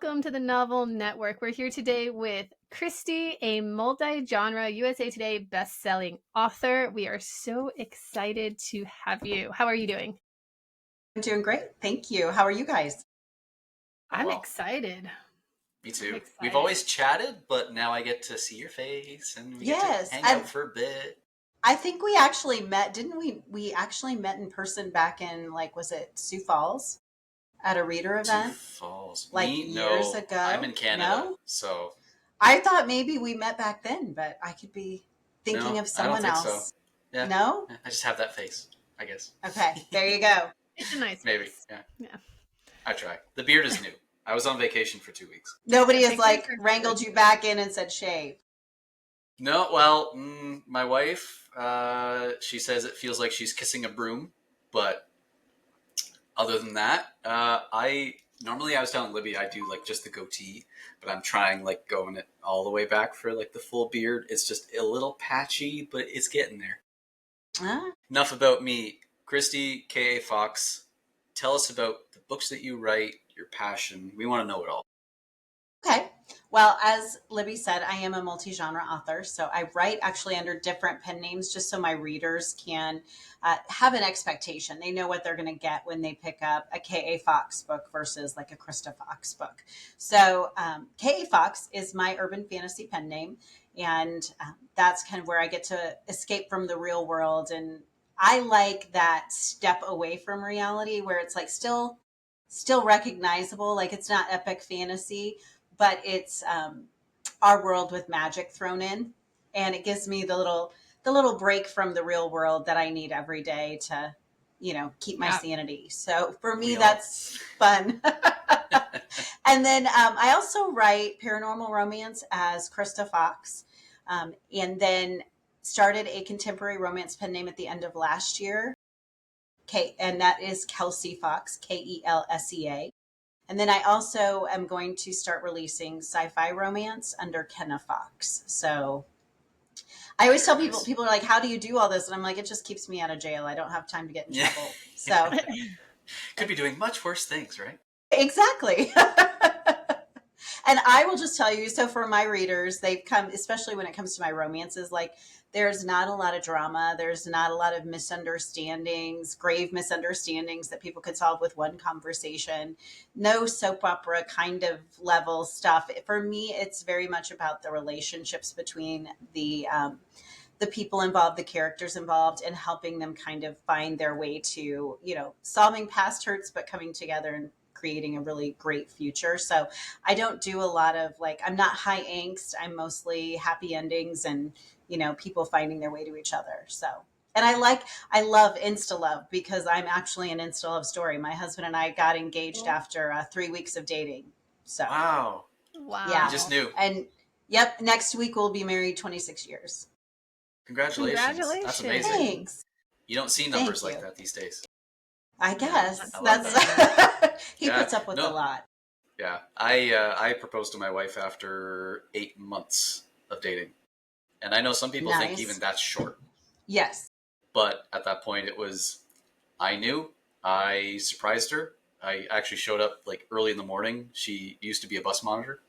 welcome to the Novel Network. We're here today with Kristi, a multi-genre USA Today best-selling author. We are so excited to have you. How are you doing? I'm doing great. Thank you. How are you guys? I'm excited. Me too. I'm excited. We've always chatted, but now I get to see your face and we get Yes, to hang out for a bit. I think we actually met, didn't we? We actually met in person back in, was it Sioux Falls at a reader Sioux event Falls. like Me? years No. ago? I'm in Canada, No? so I thought maybe we met back then, but I could be thinking no, of I don't someone think else. so. Yeah. No? I just have that face, I guess. Okay, there you go. It's a nice Maybe. face. Yeah. I try. The beard is new. I was on vacation for 2 weeks. Nobody has Pictures are wrangled good. you back in and said shave. No, well, my wife, she says it feels like she's kissing a broom, but other than that, I was telling Libby I do like just the goatee, but I'm trying like going it all the way back for like the full beard. It's just a little patchy, but it's getting there. Huh? Enough about me. Kristi K.A. Fox, tell us about the books that you write, your passion. We want to know it all. Okay. Well, as Libby said, I am a multi-genre author, so I write actually under different pen names just so my readers can have an expectation. They know what they're going to get when they pick up a K.A. Fox book versus like a Krista Fox book. So K.A. Fox is my urban fantasy pen name, and that's kind of where I get to escape from the real world. And I like that step away from reality where it's like still recognizable, like it's not epic fantasy, but it's our world with magic thrown in, and it gives me the little break from the real world that I need every day to keep my sanity. So for me that's fun. And then I also write paranormal romance as Krista Fox, and then started a contemporary romance pen name at the end of last year, and that is Kelsey Fox, Kelsea. And then I also am going to start releasing sci-fi romance under Kenna Fox. So I always tell people are like, how do you do all this? And I'm like, it just keeps me out of jail. I don't have time to get in trouble. So Could be doing much worse things, right? exactly. And I will just tell you, so for my readers, they've come, especially when it comes to my romances, like there's not a lot of drama. There's not a lot of misunderstandings, grave misunderstandings that people could solve with one conversation. No soap opera kind of level stuff. For me, it's very much about the relationships between the people involved, the characters involved, and helping them kind of find their way to, solving past hurts, but coming together and creating a really great future. So I don't do a lot of I'm not high angst. I'm mostly happy endings and, people finding their way to each other. So, and I love Insta love because I'm actually an Insta love story. My husband and I got engaged after 3 weeks of dating. So, Wow. Yeah. You just knew. And yep, next week we'll be married 26 years. Congratulations. That's amazing. Thanks. You don't see numbers like that these days. I guess I love that's he puts up with a lot. Yeah, I proposed to my wife after 8 months of dating, and I know some people think even that's short. Yes, but at that point, I knew. I surprised her. I actually showed up like early in the morning. She used to be a bus monitor,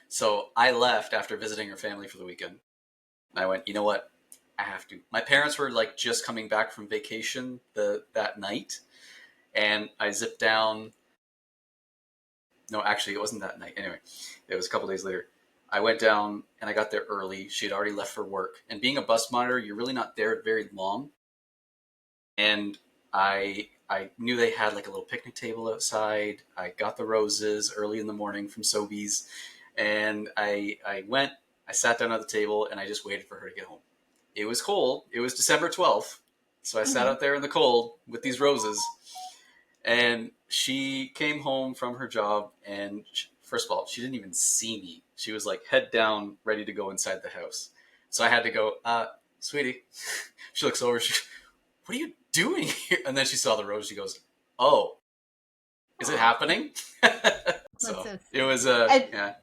so I left after visiting her family for the weekend. I went, you know what? I have to. My parents were like just coming back from vacation that night, and I zipped down. No, actually, it wasn't that night. Anyway, it was a couple days later. I went down and I got there early. She had already left for work. And being a bus monitor, you're really not there very long. And I knew they had like a little picnic table outside. I got the roses early in the morning from Sobeys. And I went, I sat down at the table and I just waited for her to get home. It was cold. It was December 12th. So I sat out there in the cold with these roses. And she came home from her job and first of all, she didn't even see me. She was like head down, ready to go inside the house. So I had to go, sweetie. She looks over, what are you doing here? And then she saw the rose. She goes, oh, is it happening? So it was, yeah.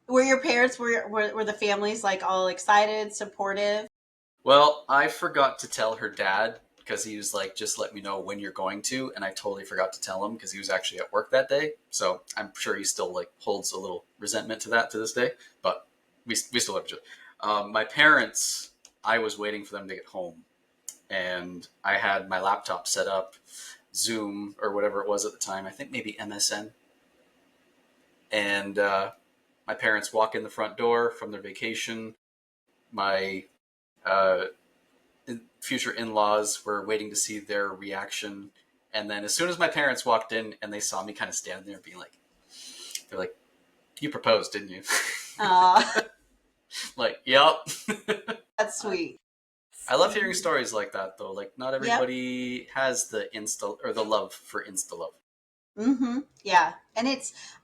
Were your parents, were the families like all excited, supportive? Well, I forgot to tell her dad because he was like, just let me know when you're going to. And I totally forgot to tell him because he was actually at work that day. So I'm sure he still like holds a little resentment to that to this day, but we still love each other. My parents, I was waiting for them to get home, and I had my laptop set up, Zoom or whatever it was at the time. I think maybe MSN. And my parents walk in the front door from their vacation. My uh, future in-laws were waiting to see their reaction. And then as soon as my parents walked in and they saw me kind of standing there being like, they're like, you proposed, didn't you? Aw, Like, yep. that's sweet. I love hearing stories like that though. Like not Yep. everybody has the insta or the love for insta love. Mm-hmm. Yeah. And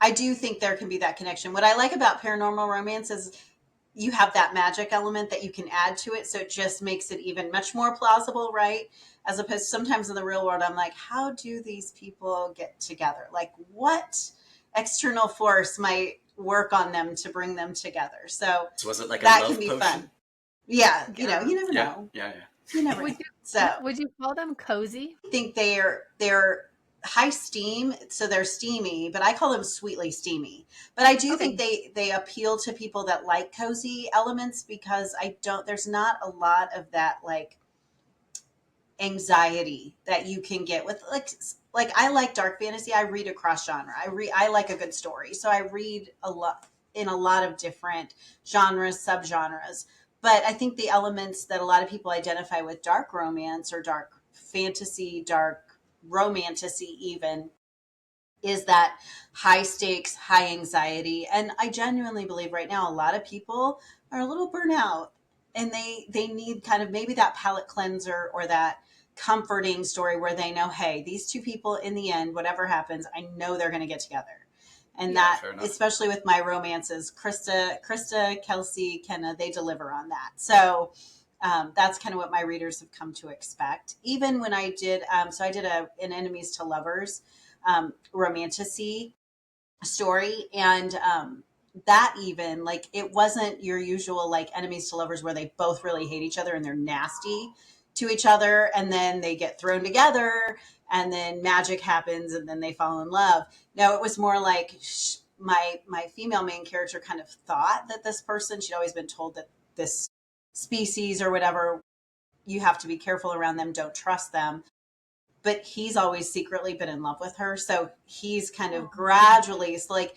I do think there can be that connection. What I like about paranormal romance is you have that magic element that you can add to it. So it just makes it even much more plausible, right? As opposed to sometimes in the real world, I'm like, how do these people get together? Like, what external force might work on them to bring them together? So So was it like a that can love be potion? fun. Yeah. Yeah. You never Yeah, know. yeah. You never Would know. So would you call them cozy? I think they're high steam, so they're steamy, but I call them sweetly steamy. But I do think Okay. they appeal to people that like cozy elements because I don't there's not a lot of that like anxiety that you can get with like I like dark fantasy. I read across genre. I like a good story. So I read a lot in a lot of different genres, subgenres. But I think the elements that a lot of people identify with dark romance or dark fantasy, dark romantasy even is that high stakes, high anxiety. And I genuinely believe right now a lot of people are a little burnout and they need kind of maybe that palate cleanser or that comforting story where they know, hey, these two people in the end, whatever happens, I know they're going to get together. And Yeah. that, Fair enough. especially with my romances, Krista, Kelsey, Kenna, they deliver on that. So that's kind of what my readers have come to expect. Even when I did, so I did an enemies to lovers romantasy story, and that even like it wasn't your usual like enemies to lovers where they both really hate each other and they're nasty to each other and then they get thrown together and then magic happens and then they fall in love. No, it was more like my female main character kind of thought that this person, she'd always been told that this species or whatever, you have to be careful around them, don't trust them, but he's always secretly been in love with her. So he's kind of gradually, it's like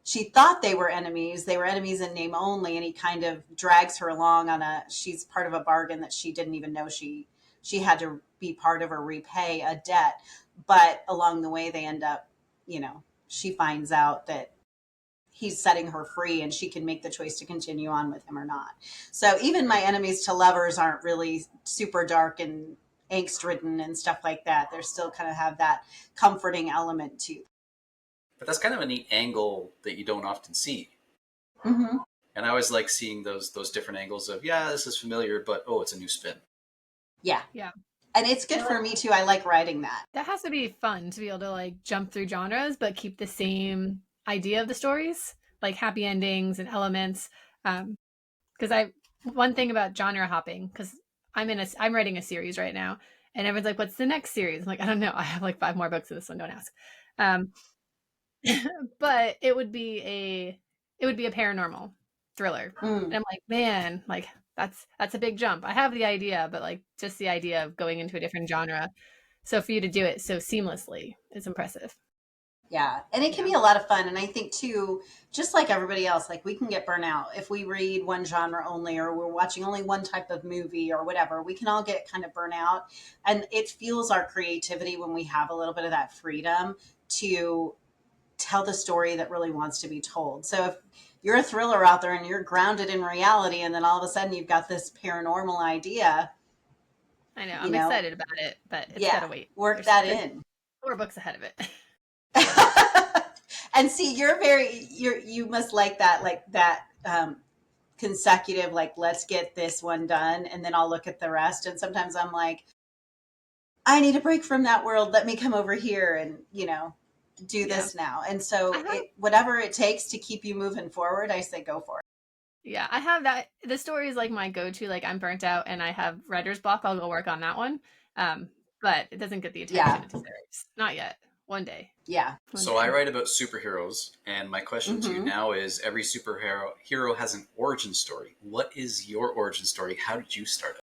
she thought they were enemies. They were enemies in name only. And he kind of drags her along on she's part of a bargain that she didn't even know she had to be part of or repay a debt. But along the way, they end up, she finds out that he's setting her free and she can make the choice to continue on with him or not. So even my enemies to lovers aren't really super dark and angst ridden and stuff like that. They still kind of have that comforting element to But that's kind of a neat angle that you don't often see. them. Mm-hmm. And I always like seeing those different angles of, yeah, this is familiar, but oh, it's a new spin. Yeah. Yeah. And it's good for me too. I like writing that. That has to be fun to be able to like jump through genres but keep the same idea of the stories, like happy endings and elements. Because one thing about genre hopping, because I'm writing a series right now, and everyone's like, "What's the next series?" I'm like, "I don't know. I have like 5 more books of this one. Don't ask." Um, but it would be a paranormal thriller, and Mm. I'm like, man, like that's a big jump. I have the idea, but like just the idea of going into a different genre. So for you to do it so seamlessly is impressive. Yeah. And it can Yeah. be a lot of fun. And I think too, just like everybody else, like we can get burnout if we read one genre only or we're watching only one type of movie or whatever. We can all get kind of burnout. And it fuels our creativity when we have a little bit of that freedom to tell the story that really wants to be told. So if you're a thriller out there and you're grounded in reality, and then all of a sudden you've got this paranormal idea, I know. you I'm know, excited about it, but it's got yeah, to wait. work There's that there's in. 4 books ahead of it. And see, you must like that consecutive, like, let's get this one done and then I'll look at the rest. And sometimes I'm like, I need a break from that world. Let me come over here and, do Yeah. this now. And so I have whatever it takes to keep you moving forward, I say go for it. Yeah, I have that. The story is like my go-to. Like I'm burnt out and I have writer's block. I'll go work on that one. Um, but it doesn't get the attention Yeah. it deserves. Not yet. One day. Yeah. One So I day. write about superheroes, and my question to you Hmm. now is: every hero has an origin story. What is your origin story? How did you start it?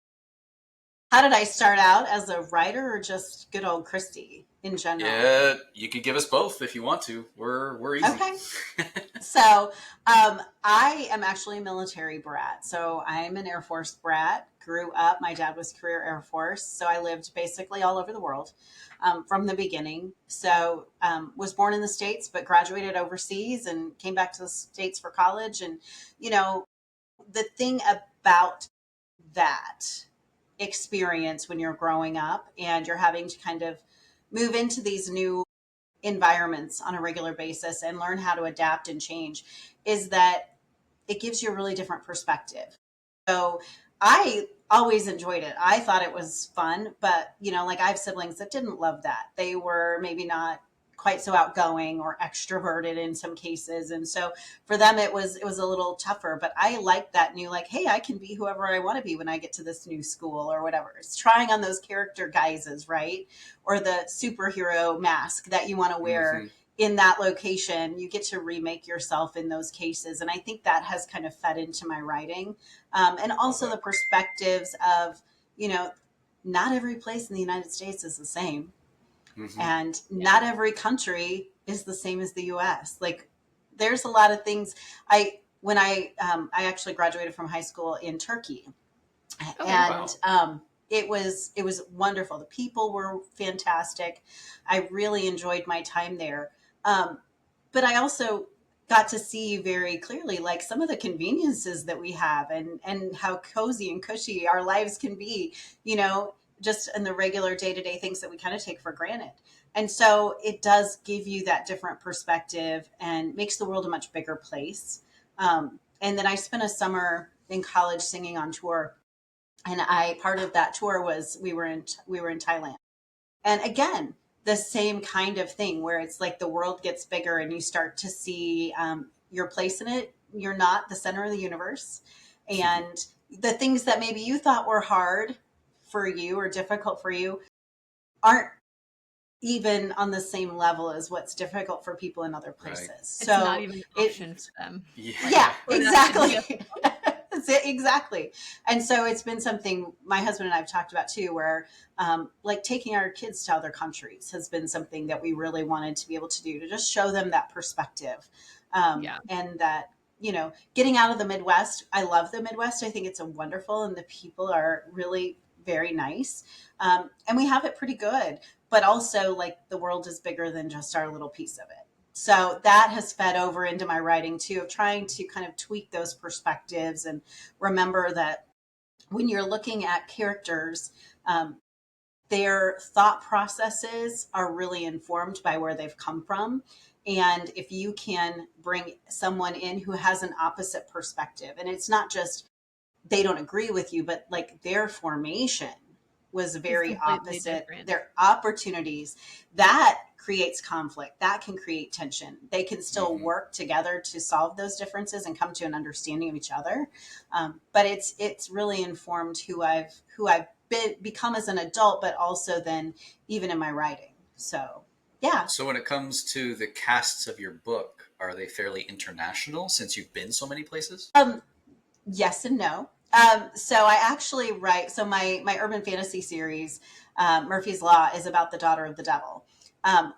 How did I start out, as a writer or just good old Kristi in general? Yeah, you could give us both if you want to. We're easy. Okay. So I am actually a military brat. So I'm an Air Force brat. Grew up, my dad was career Air Force. So I lived basically all over the world from the beginning. So was born in the States, but graduated overseas and came back to the States for college. And, you know, the thing about that experience when you're growing up and you're having to kind of move into these new environments on a regular basis and learn how to adapt and change is that it gives you a really different perspective. So I always enjoyed it. I thought it was fun, but like I have siblings that didn't love that. They were maybe not quite so outgoing or extroverted in some cases. And so for them it was a little tougher, but I liked that new, like, hey, I can be whoever I want to be when I get to this new school or whatever. It's trying on those character guises, right? Or the superhero mask that you want to wear Hmm. in that location. You get to remake yourself in those cases. And I think that has kind of fed into my writing. And also Okay. the perspectives of, you know, not every place in the United States is the same. Hmm. And Yeah. not every country is the same as the US. Like there's a lot of things. I actually graduated from high school in Turkey, Oh, wow. and Wow. it was wonderful. The people were fantastic. I really enjoyed my time there. Um, but I also got to see very clearly, like, some of the conveniences that we have, and how cozy and cushy our lives can be, you know, just in the regular day-to-day things that we kind of take for granted. And so it does give you that different perspective and makes the world a much bigger place. And then I spent a summer in college singing on tour, and I part of that tour was we were in Thailand. And again, the same kind of thing where it's like the world gets bigger and you start to see your place in it. You're not the center of the universe. And the things that maybe you thought were hard for you or difficult for you aren't even on the same level as what's difficult for people in other Right. places. It's not So even an it, option for them. yeah, Yeah. For them to be a exactly. That's it, exactly. And so it's been something my husband and I have talked about too, where like taking our kids to other countries has been something that we really wanted to be able to do, to just show them that perspective. yeah. And that, getting out of the Midwest. I love the Midwest. I think it's a wonderful, and the people are really very nice. And we have it pretty good, but also, like, the world is bigger than just our little piece of it. So that has fed over into my writing too, of trying to kind of tweak those perspectives and remember that when you're looking at characters, um, their thought processes are really informed by where they've come from. And if you can bring someone in who has an opposite perspective, and it's not just they don't agree with you, but like their formation was It's very completely opposite. different. Their opportunities, that creates conflict, that can create tension. They can still Hmm. work together to solve those differences and come to an understanding of each other. But it's really informed who I've become as an adult, but also then even in my writing. So yeah. So when it comes to the casts of your book, are they fairly international since you've been so many places? Yes and no. So I actually write. So my urban fantasy series, Murphy's Law, is about the daughter of the devil, um,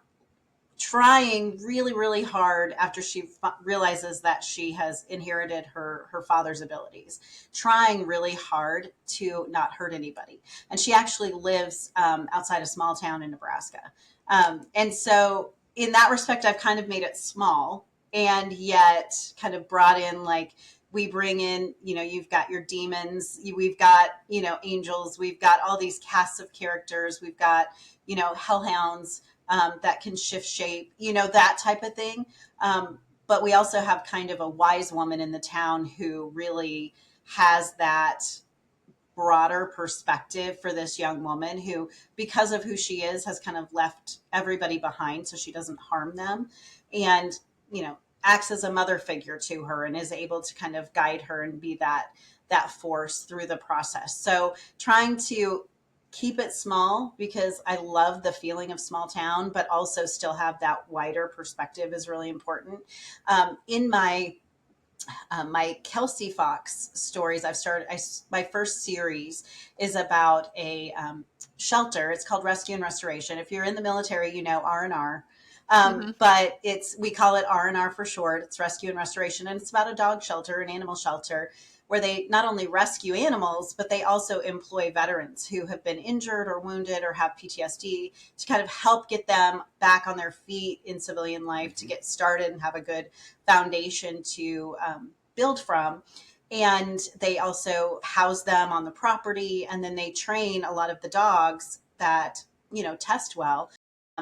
trying really, really hard after she realizes that she has inherited her father's abilities, trying really hard to not hurt anybody. And she actually lives outside a small town in Nebraska. And so in that respect, I've kind of made it small, and yet kind of brought in, like, we bring in, you've got your demons, we've got, angels, we've got all these casts of characters, we've got, hellhounds, that can shift shape, that type of thing. But we also have kind of a wise woman in the town who really has that broader perspective for this young woman who, because of who she is, has kind of left everybody behind so she doesn't harm them. And, acts as a mother figure to her and is able to kind of guide her and be that force through the process. So trying to keep it small, because I love the feeling of small town, but also still have that wider perspective is really important. In my Kristi Fox stories, my first series is about a shelter. It's called Rescue and Restoration. If you're in the military, you know R&R. But we call it R&R for short. It's Rescue and Restoration. And it's about a dog shelter, an animal shelter, where they not only rescue animals, but they also employ veterans who have been injured or wounded or have PTSD to kind of help get them back on their feet in civilian life, to get started and have a good foundation to build from. And they also house them on the property. And then they train a lot of the dogs that, test well,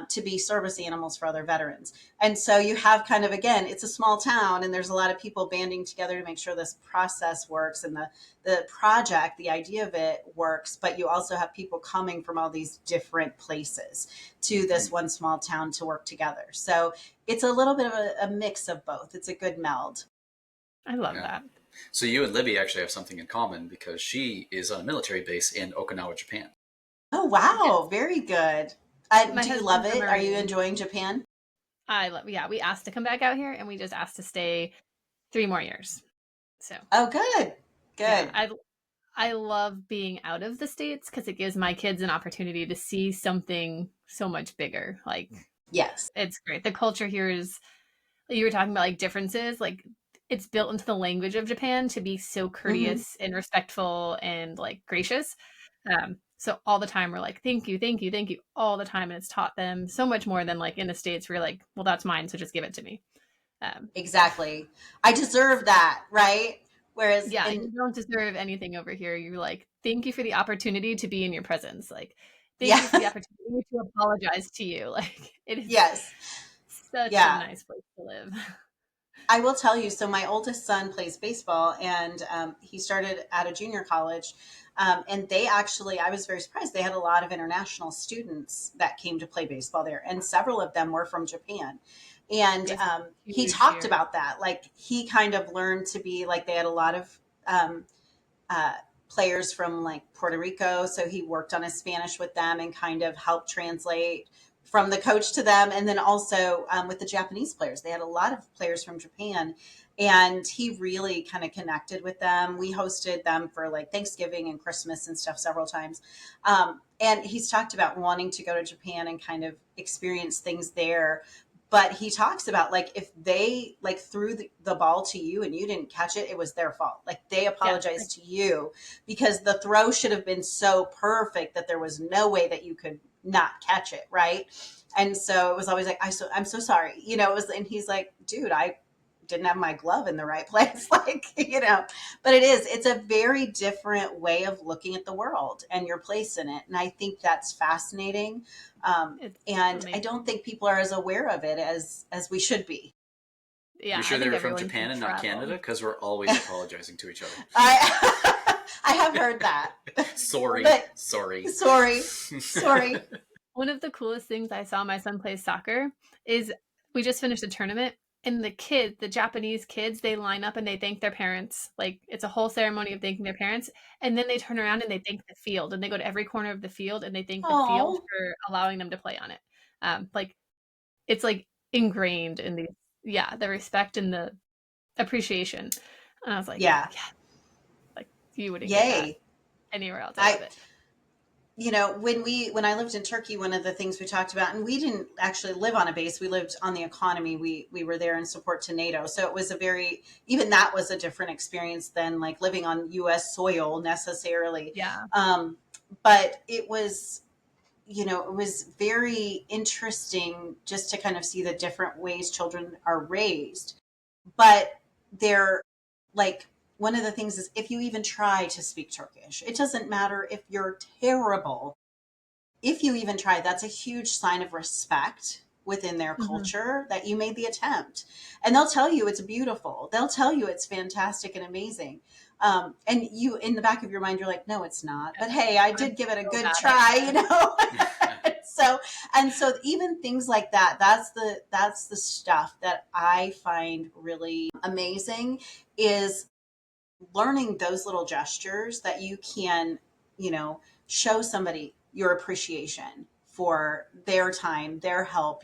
to be service animals for other veterans. And so you have kind of, again, it's a small town and there's a lot of people banding together to make sure this process works and the project, the idea of it works, but you also have people coming from all these different places to this one small town to work together. So it's a little bit of a mix of both. It's a good meld. I love that. So you and Libby actually have something in common, because she is on a military base in Okinawa, Japan. Oh, wow. Very good. Do you love it? Are you enjoying Japan? We asked to come back out here and we just asked to stay 3 more years. So. Oh, good. Good. Yeah, I love being out of the States because it gives my kids an opportunity to see something so much bigger. Like, yes, it's great. The culture here is, you were talking about like differences, like it's built into the language of Japan to be so courteous and respectful and like gracious. So all the time we're like, thank you, thank you, thank you, all the time. And it's taught them so much more than like in the States where you're like, well, that's mine, so just give it to me. Exactly. I deserve that, right? Whereas you don't deserve anything over here. You're like, thank you for the opportunity to be in your presence. Like, thank you for the opportunity to apologize to you. Like, it is such a nice place to live. I will tell you, so my oldest son plays baseball, and he started at a junior college. And they actually, I was very surprised. They had a lot of international students that came to play baseball there, and several of them were from Japan. And he talked about that. Like, he kind of learned to be like, they had a lot of players from like Puerto Rico. So he worked on his Spanish with them and kind of helped translate from the coach to them. And then also with the Japanese players, they had a lot of players from Japan. And he really kind of connected with them. We hosted them for like Thanksgiving and Christmas and stuff several times. And he's talked about wanting to go to Japan and kind of experience things there. But he talks about like, if they like threw the ball to you and you didn't catch it, it was their fault. Like, they apologized to you because the throw should have been so perfect that there was no way that you could not catch it. Right. And so it was always like, I'm so sorry. It was, and he's like, dude, I didn't have my glove in the right place. But it's a very different way of looking at the world and your place in it. And I think that's fascinating. And amazing. I don't think people are as aware of it as we should be. Yeah, you sure they're from Japan and not Canada? Because we're always apologizing to each other. I have heard that. Sorry. One of the coolest things I saw my son play soccer is we just finished a tournament, and the Japanese kids, they line up and they thank their parents. Like, it's a whole ceremony of thanking their parents. And then they turn around and they thank the field, and they go to every corner of the field and they thank the field for allowing them to play on it. Like, it's like ingrained in the respect and the appreciation. And I was like, like, you wouldn't get that anywhere else. I love it. When I lived in Turkey, one of the things we talked about, and we didn't actually live on a base, we lived on the economy. We were there in support to NATO. So it was even that was a different experience than like living on US soil necessarily. Yeah. But it was, it was very interesting just to kind of see the different ways children are raised. But they're like, one of the things is, if you even try to speak Turkish, it doesn't matter if you're terrible. If you even try, that's a huge sign of respect within their culture that you made the attempt. And they'll tell you it's beautiful. They'll tell you it's fantastic and amazing. And you, in the back of your mind, you're like, no, it's not. But hey, I did give it a good try, So even things like that, that's the stuff that I find really amazing, is learning those little gestures that you can, show somebody your appreciation for their time, their help.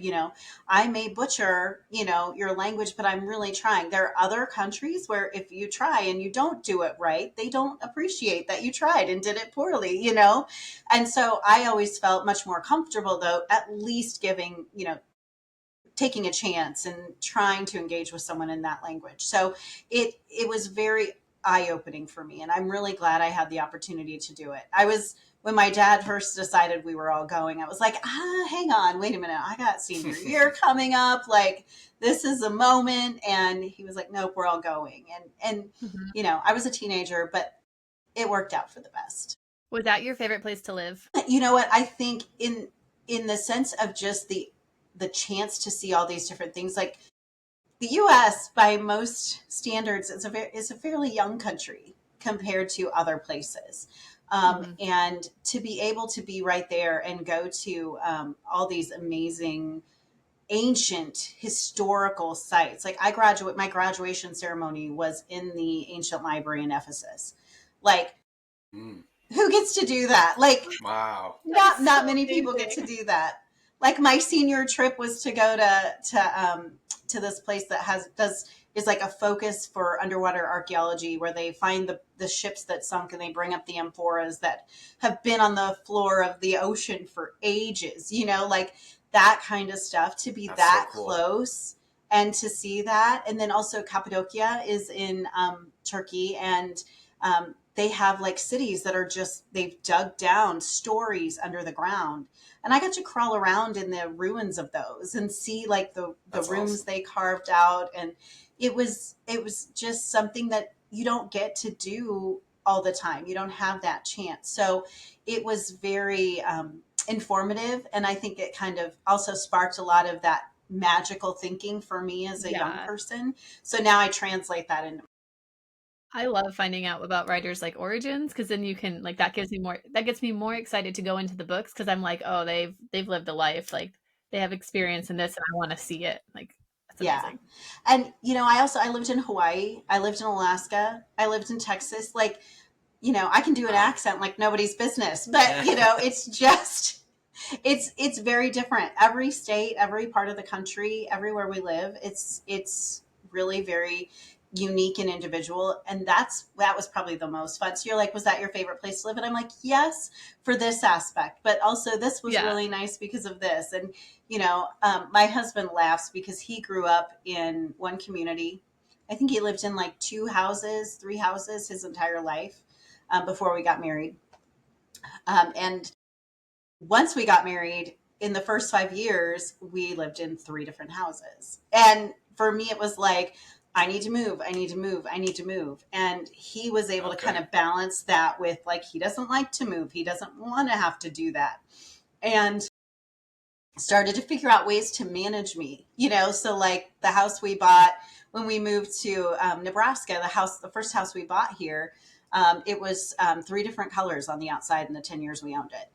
I may butcher, your language, but I'm really trying. There are other countries where if you try and you don't do it right, they don't appreciate that you tried and did it poorly. And so I always felt much more comfortable, though, at least giving, taking a chance and trying to engage with someone in that language. So it was very eye-opening for me, and I'm really glad I had the opportunity to do it. When my dad first decided we were all going, I was like, hang on, wait a minute, I got senior year coming up, like this is a moment. And he was like, nope, we're all going. And I was a teenager, but it worked out for the best. Was that your favorite place to live? You know what, I think in the sense of just the chance to see all these different things, like the US by most standards is a fairly young country compared to other places. And to be able to be right there and go to all these amazing ancient historical sites. Like my graduation ceremony was in the ancient library in Ephesus. Like, who gets to do that? Like, wow, not many people get to do that. Like my senior trip was to go to this place that is like a focus for underwater archaeology, where they find the ships that sunk and they bring up the amphoras that have been on the floor of the ocean for ages, like that kind of stuff, to be that so cool. close and to see that. And then also Cappadocia is in Turkey, and they have like cities that are they've dug down stories under the ground. And I got to crawl around in the ruins of those and see like the rooms awesome. They carved out. And it was just something that you don't get to do all the time. You don't have that chance. So it was very informative. And I think it kind of also sparked a lot of that magical thinking for me as a young person. So now I translate that into. I love finding out about writers' like origins, because then you can like that gets me more excited to go into the books, because I'm like, oh, they've lived a life, like they have experience in this and I want to see it. Like that's amazing. And I lived in Hawaii, I lived in Alaska, I lived in Texas. Like, I can do an accent like nobody's business, but it's just it's very different. Every state, every part of the country, everywhere we live, it's really very unique and individual. And that was probably the most fun. So you're like, was that your favorite place to live? And I'm like, yes, for this aspect, but also this was really nice because of this. And my husband laughs because he grew up in one community. I think he lived in like 3 houses his entire life before we got married. And once we got married, in the first 5 years, we lived in 3 different houses. And for me, it was like, I need to move. And he was able to kind of balance that with like, he doesn't like to move. He doesn't want to have to do that. And started to figure out ways to manage me, so like the house we bought when we moved to Nebraska, the first house we bought here, it was 3 different colors on the outside in the 10 years we owned it.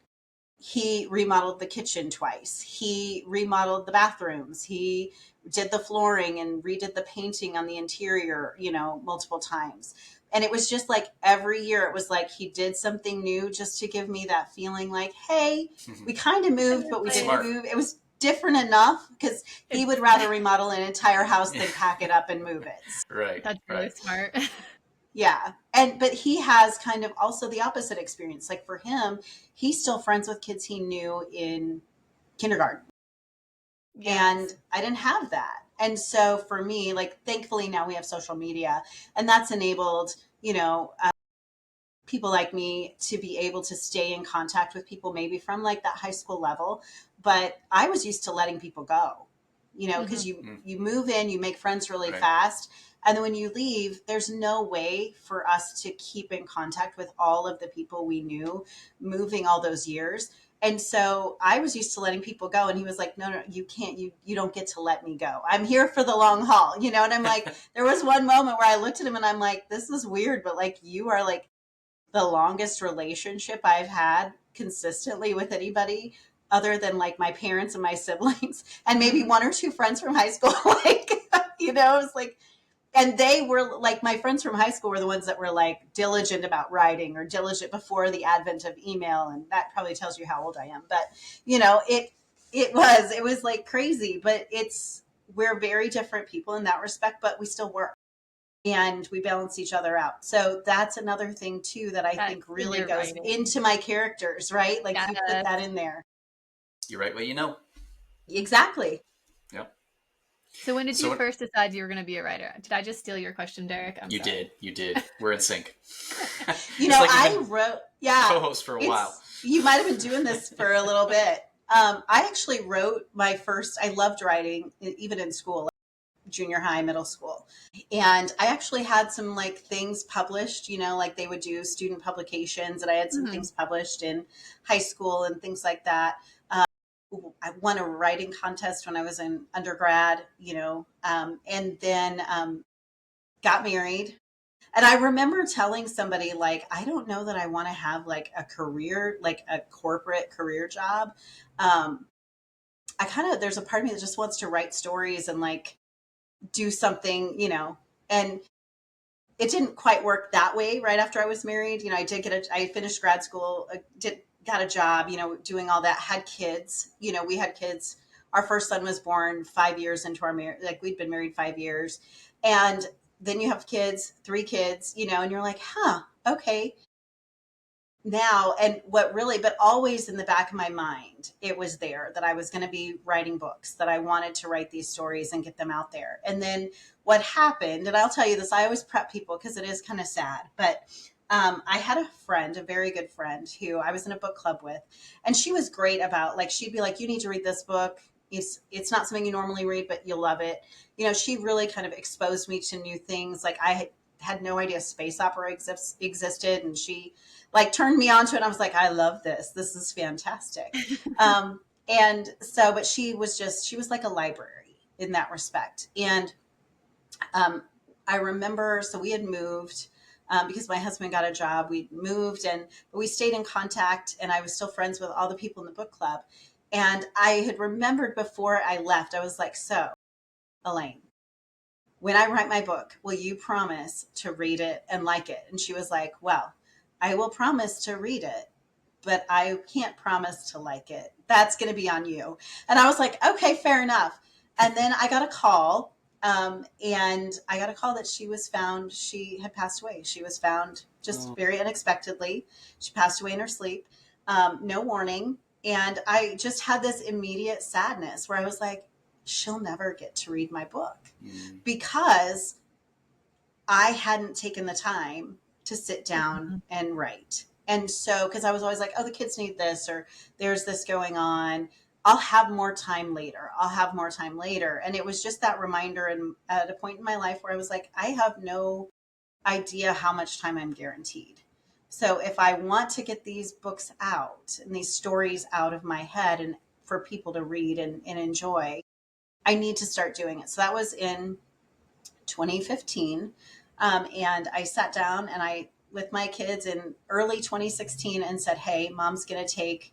He remodeled the kitchen twice. He remodeled the bathrooms. He did the flooring and redid the painting on the interior, multiple times. And it was just like every year it was like he did something new just to give me that feeling like, hey, we kind of moved, but we didn't move. It was different enough, because he would rather remodel an entire house than pack it up and move it. Right. That's really smart. Yeah. But he has kind of also the opposite experience. Like for him, he's still friends with kids he knew in kindergarten. Yes. And I didn't have that. And so for me, like, thankfully now we have social media, and that's enabled, people like me to be able to stay in contact with people maybe from like that high school level. But I was used to letting people go, because you move in, you make friends really fast. And then when you leave, there's no way for us to keep in contact with all of the people we knew moving all those years. And so I was used to letting people go. And he was like, no, you can't, you don't get to let me go. I'm here for the long haul, And I'm like, there was one moment where I looked at him and I'm like, this is weird, but like, you are like the longest relationship I've had consistently with anybody. other than like my parents and my siblings and maybe one or two friends from high school. Like, you know, it was like, and they were like, my friends from high school were the ones that were like diligent about writing or diligent before the advent of email. And that probably tells you how old I am. But, you know, it was like crazy, but we're very different people in that respect, but we still work and we balance each other out. So that's another thing too that I That's think in really your goes writing. into my characters, right? Like you put Yes. that in there. You write what you know. Exactly. Yep. So when did you So first decide you were going to be a writer? Did I just steal your question, Derek? I'm sorry. you did. We're in sync. You It's know, like I we've been wrote, yeah, co-hosts for a while. you might have been doing this for a little bit. I actually wrote my first, I loved writing, even in school, like junior high, middle school. And I actually had some like things published, you know, like they would do student publications, and I had some Mhm. things published in high school and things like that. I won a writing contest when I was in undergrad, you know, and then got married. And I remember telling somebody, like, I don't know that I want to have like a career, like a corporate career job. Um, there's a part of me that just wants to write stories and like do something, you know, and it didn't quite work that way right after I was married. You know, I finished grad school, got a job, you know, doing all that, had kids, you know, we had kids. Our first son was born 5 years into our marriage. Like we'd been married 5 years. And then you have kids, 3 kids, you know, and you're like, huh, okay. Now, and what really, but always in the back of my mind, it was there that I was going to be writing books, that I wanted to write these stories and get them out there. And then what happened, and I'll tell you this, I always prep people because it is kind of sad, but I had a friend, a very good friend who I was in a book club with, and she was great about like, she'd be like, you need to read this book. It's not something you normally read, but you'll love it. You know, she really kind of exposed me to new things. Like had no idea space opera existed, and she like turned me on to it. And I was like, I love this. This is fantastic. And so, but she was like a library in that respect. And um, I remember, so we had moved because my husband got a job. We moved and we stayed in contact, and I was still friends with all the people in the book club. And I had remembered before I left, I was like, so Elaine, when I write my book, will you promise to read it and like it? And she was like, well, I will promise to read it, but I can't promise to like it. That's going to be on you. And I was like, okay, fair enough. And then I got a call, and I got a call that she had passed away. She was found just Oh. very unexpectedly. She passed away in her sleep, no warning. And I just had this immediate sadness where I was like, she'll never get to read my book because I hadn't taken the time to sit down Mhm. and write. And so, because I was always like, oh, the kids need this, or there's this going on. I'll have more time later. I'll have more time later. And it was just that reminder. And at a point in my life where I was like, I have no idea how much time I'm guaranteed. So if I want to get these books out and these stories out of my head and for people to read and enjoy, I need to start doing it. So that was in 2015. And I sat down and with my kids in early 2016 and said, hey, mom's going to take,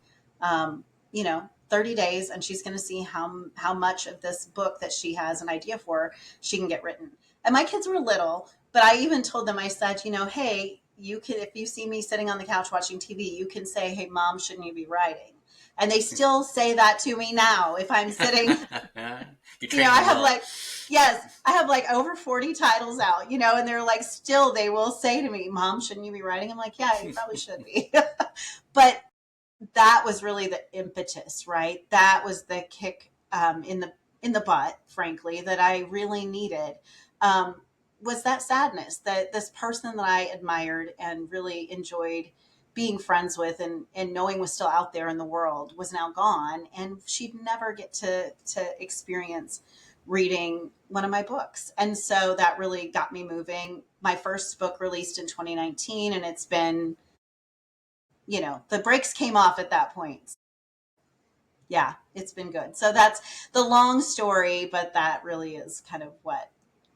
you know, 30 days and she's going to see how much of this book that she has an idea for, she can get written. And my kids were little, but I even told them, I said, you know, hey, you can, if you see me sitting on the couch watching TV, you can say, hey, mom, shouldn't you be writing? And they still say that to me now if I'm sitting. You You know, trained I them have well. like, yes, I have like over 40 titles out, you know, and they're like, still, they will say to me, mom, shouldn't you be writing? I'm like, yeah, you probably should be. But that was really the impetus, right? That was the kick in the butt, frankly, that I really needed. Um, was that sadness that this person that I admired and really enjoyed being friends with and knowing was still out there in the world was now gone, and she'd never get to experience reading one of my books. And so that really got me moving. My first book released in 2019, and it's been, you know, the brakes came off at that point. Yeah, it's been good. So that's the long story, but that really is kind of what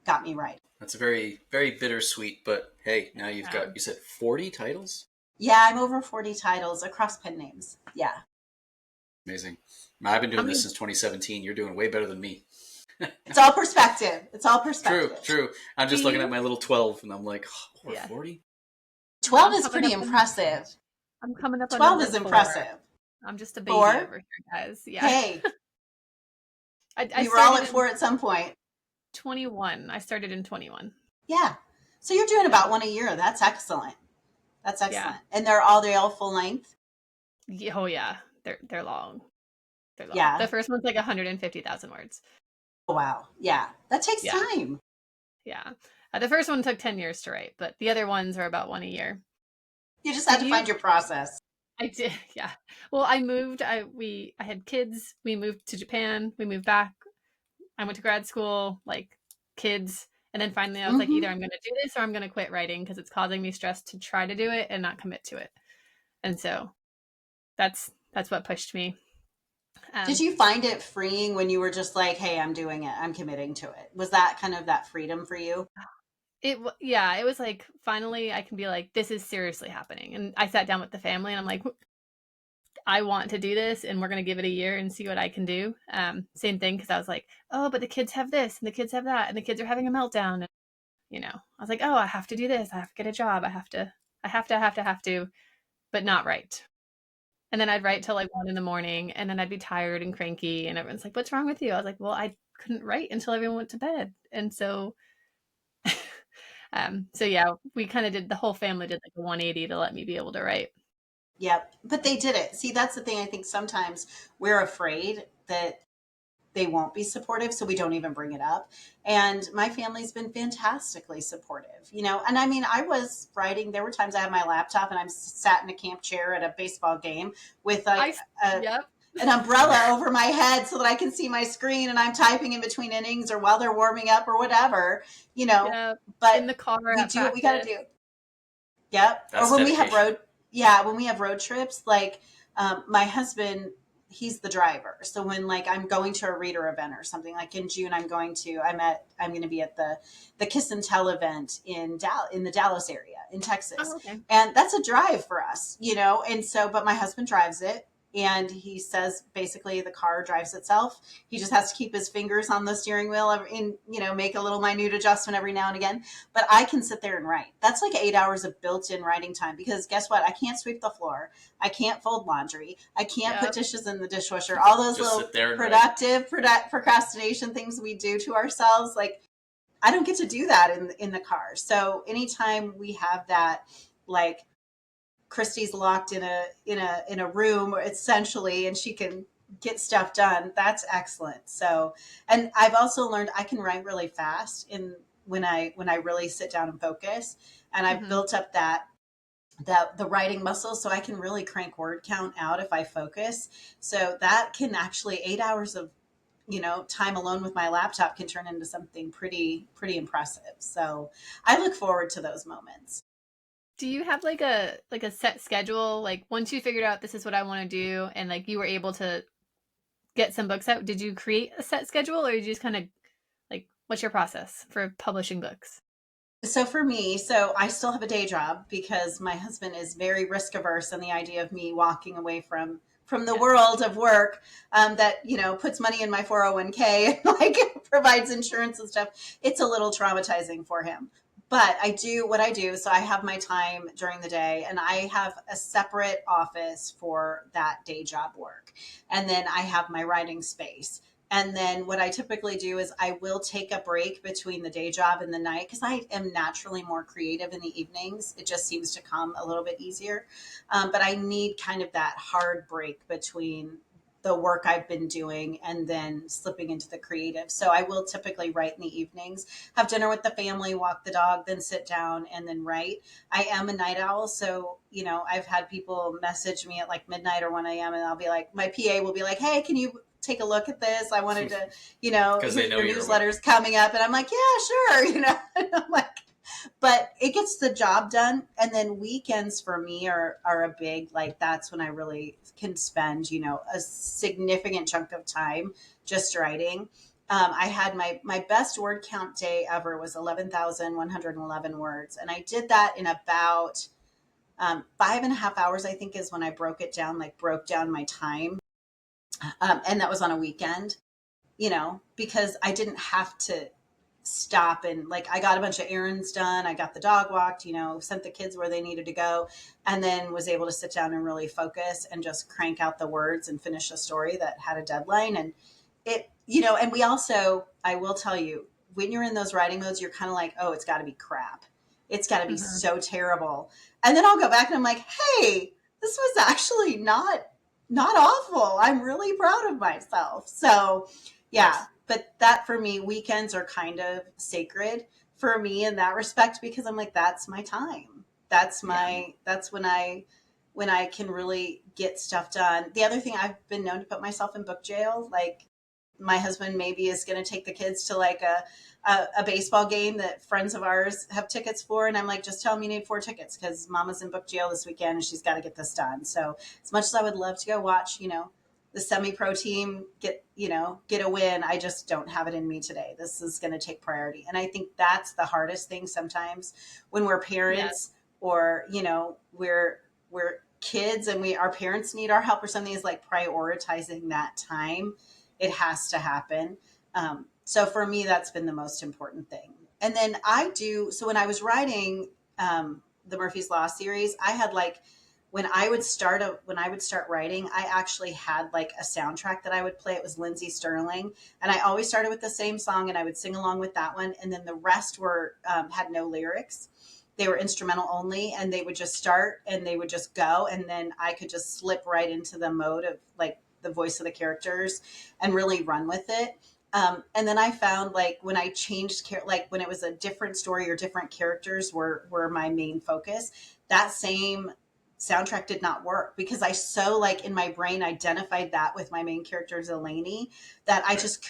got me right. That's a very, very bittersweet, but hey, now you've Yeah. got, you said 40 titles? Yeah, I'm over 40 titles across pen names. Yeah. Amazing. I've been How doing many? this since 2017. You're doing way better than me. It's all perspective. It's all True, perspective. true. I'm just Do looking at you? my little 12 and I'm like, oh, over Yeah. 40? 12 I'm is coming pretty up on. impressive. I'm coming up on 12 number is 4. impressive. I'm just a baby 4? over here, guys. Yeah. Hey, I we were all started at in 4 at some point. 21. I started in 21. Yeah. So you're doing Yeah. about one a year. That's excellent. That's Yeah. excellent. And they all full length? Oh yeah. They're long. They're long. The Yeah. first one's like 150,000 words. Oh, wow. Yeah. That takes Yeah. time. Yeah. The first one took 10 years to write, but the other ones are about one a year. You just Did had to you? find your process. I did. Yeah. Well, I moved. I had kids. We moved to Japan. We moved back. I went to grad school, like kids. And then finally I was like, either Mm-hmm. I'm going to do this or I'm going to quit writing because it's causing me stress to try to do it and not commit to it. And so that's what pushed me. Did Um, you find it freeing when you were just like, hey, I'm doing it. I'm committing to it. Was that kind of that freedom for you? yeah, it was like finally I can be like, this is seriously happening. And I sat down with the family and I'm like, I want to do this and we're going to give it a year and see what I can do. Same thing. Cause I was like, oh, but the kids have this and the kids have that and the kids are having a meltdown. And, I was like, oh, I have to do this. I have to get a job. I have to, but not write. And then I'd write till like 1 in the morning and then I'd be tired and cranky and everyone's like, what's wrong with you? I was like, well, I couldn't write until everyone went to bed. And so yeah, we kind of did, the whole family did like a 180 to let me be able to write. Yep. But they did it. See, that's the thing. I think sometimes we're afraid that they won't be supportive, so we don't even bring it up. And my family's been fantastically supportive, And I mean, I was writing. There were times I had my laptop and I'm sat in a camp chair at a baseball game with like Yep. an umbrella over my head so that I can see my screen and I'm typing in between innings or while they're warming up or whatever, you know. Yeah. In But the car we at do what we got to practice. do. Yep. Or That's when we have dedication. when we have road trips, like my husband, he's the driver. So when like I'm going to a reader event or something, like in June, I'm going to be at the Kiss and Tell event in the Dallas area in Texas. Oh, okay. And that's a drive for us. And so, but my husband drives it. And he says basically the car drives itself. He just has to keep his fingers on the steering wheel and, make a little minute adjustment every now and again, but I can sit there and write. That's like 8 hours of built-in writing time because guess what? I can't sweep the floor. I can't fold laundry. I can't put Yep. dishes in the dishwasher. All those Just little sit there and write. procrastination things we do to ourselves. Like I don't get to do that in the car. So anytime we have that, like Kristi's locked in a room essentially, and she can get stuff done. That's excellent. So, and I've also learned I can write really fast in when I really sit down and focus, and I've Hmm. built up that the writing muscle so I can really crank word count out if I focus. So that can actually 8 hours of time alone with my laptop can turn into something pretty impressive. So I look forward to those moments. Do you have like a set schedule? Like once you figured out this is what I want to do and like you were able to get some books out, did you create a set schedule or you just kind of like what's your process for publishing books? So for me, so I still have a day job because my husband is very risk averse, and the idea of me walking away from the Yeah. world of work that puts money in my 401k and like provides insurance and stuff, it's a little traumatizing for him. But I do what I do. So I have my time during the day, and I have a separate office for that day job work, and then I have my writing space. And then what I typically do is I will take a break between the day job and the night because I am naturally more creative in the evenings. It just seems to come a little bit easier. But I need kind of that hard break between the work I've been doing and then slipping into the creative. So I will typically write in the evenings, have dinner with the family, walk the dog, then sit down and then write. I am a night owl. So, I've had people message me at like midnight or 1 a.m. and I'll be like, my PA will be like, hey, can you take a look at this? I wanted to, Because they know your you're awake. newsletter's coming up. And I'm like, yeah, sure. And I'm like, but it gets the job done. And then weekends for me are a big, like, that's when I really can spend, a significant chunk of time just writing. I had my best word count day ever was 11,111 words. And I did that in about 5.5 hours, I think is when I broke it down, like broke down my time. And that was on a weekend, because I didn't have to stop and like I got a bunch of errands done. I got the dog walked, sent the kids where they needed to go, and then was able to sit down and really focus and just crank out the words and finish a story that had a deadline. And and we also, I will tell you, when you're in those writing modes, you're kind of like, oh, it's got to be crap. It's got to be Mhm. so terrible. And then I'll go back and I'm like, hey, this was actually not awful. I'm really proud of myself. So, yeah, Nice. but that for me, weekends are kind of sacred for me in that respect because I'm like, that's my time. Yeah. That's when I can really get stuff done. The other thing, I've been known to put myself in book jail. Like my husband maybe is going to take the kids to like a baseball game that friends of ours have tickets for. And I'm like, just tell them you need 4 tickets because mama's in book jail this weekend and she's got to get this done. So as much as I would love to go watch, the semi-pro team get a win, I just don't have it in me today. This is going to take priority. And I think that's the hardest thing sometimes when we're Yeah. parents or, we're kids and our parents need our help or something, is like prioritizing that time. It has to happen. So for me, that's been the most important thing. And then so when I was writing the Murphy's Law series, I had like, when I would start writing, I actually had like a soundtrack that I would play. It was Lindsey Sterling, and I always started with the same song, and I would sing along with that one. And then the rest were had no lyrics; they were instrumental only, and they would just start and they would just go, and then I could just slip right into the mode of like the voice of the characters and really run with it. And then I found like when I changed, like when it was a different story or different characters were my main focus, that same soundtrack did not work because I so like in my brain identified that with my main character Delaney that I Right. just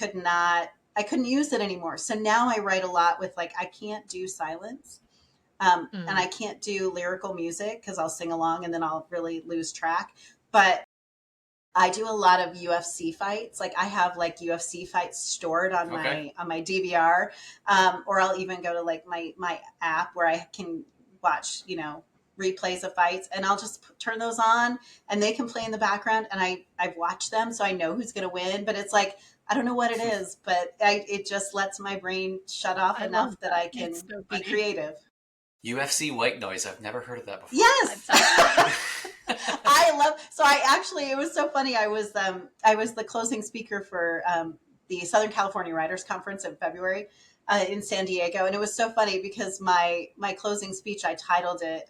I couldn't use it anymore. So now I write a lot with like I can't do silence. And Mm. I can't do lyrical music because I'll sing along and then I'll really lose track. But I do a lot of UFC fights. Like I have like UFC fights stored on Okay. my DVR, or I'll even go to like my app where I can watch replays of fights, and I'll just turn those on, and they can play in the background, and I've watched them, so I know who's going to win. But it's like I don't know what it is, but it just lets my brain shut off I love enough that that. I It's can so be funny. creative. UFC white noise. I've never heard of that before. Yes. It's awesome. I love so I actually it was so funny. I was the closing speaker for the Southern California Writers Conference in February in San Diego, and it was so funny because my closing speech I titled it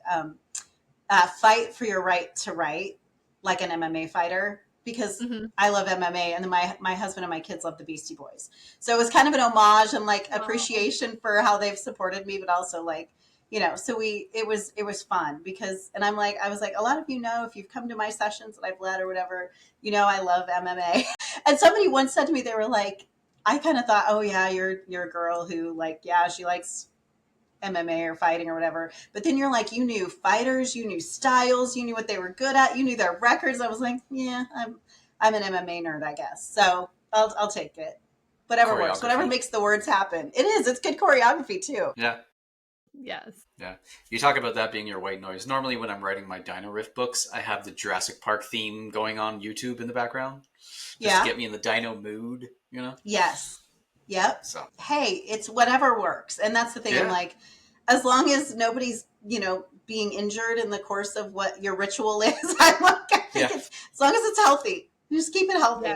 "Fight for Your Right to Write," like an MMA fighter, because Hmm. I love MMA, and then my husband and my kids love the Beastie Boys. So it was kind of an homage and like Oh, appreciation for how they've supported me, but also like so it was fun because, and I was like, a lot of if you've come to my sessions that I've led or whatever, I love MMA. And somebody once said to me, they were like, I kind of thought, oh yeah, you're a girl who like, yeah, she likes MMA or fighting or whatever. But then you're like, you knew fighters, you knew styles, you knew what they were good at, you knew their records. I was like, yeah, I'm an MMA nerd, I guess. So I'll take it. Whatever works, whatever Choreography. makes the words happen. It is. It's good choreography too. Yeah. yes. Yeah. You talk about that being your white noise. Normally, when I'm writing my Dino Riff books, I have the Jurassic Park theme going on YouTube in the background just to Yeah. get me in the dino mood. Yes. Yep. So, Hey, it's whatever works. And that's the thing. I'm yeah. like, as long as nobody's, being injured in the course of what your ritual is, I think Yeah. it's, as long as it's healthy, you just keep it Yeah. healthy.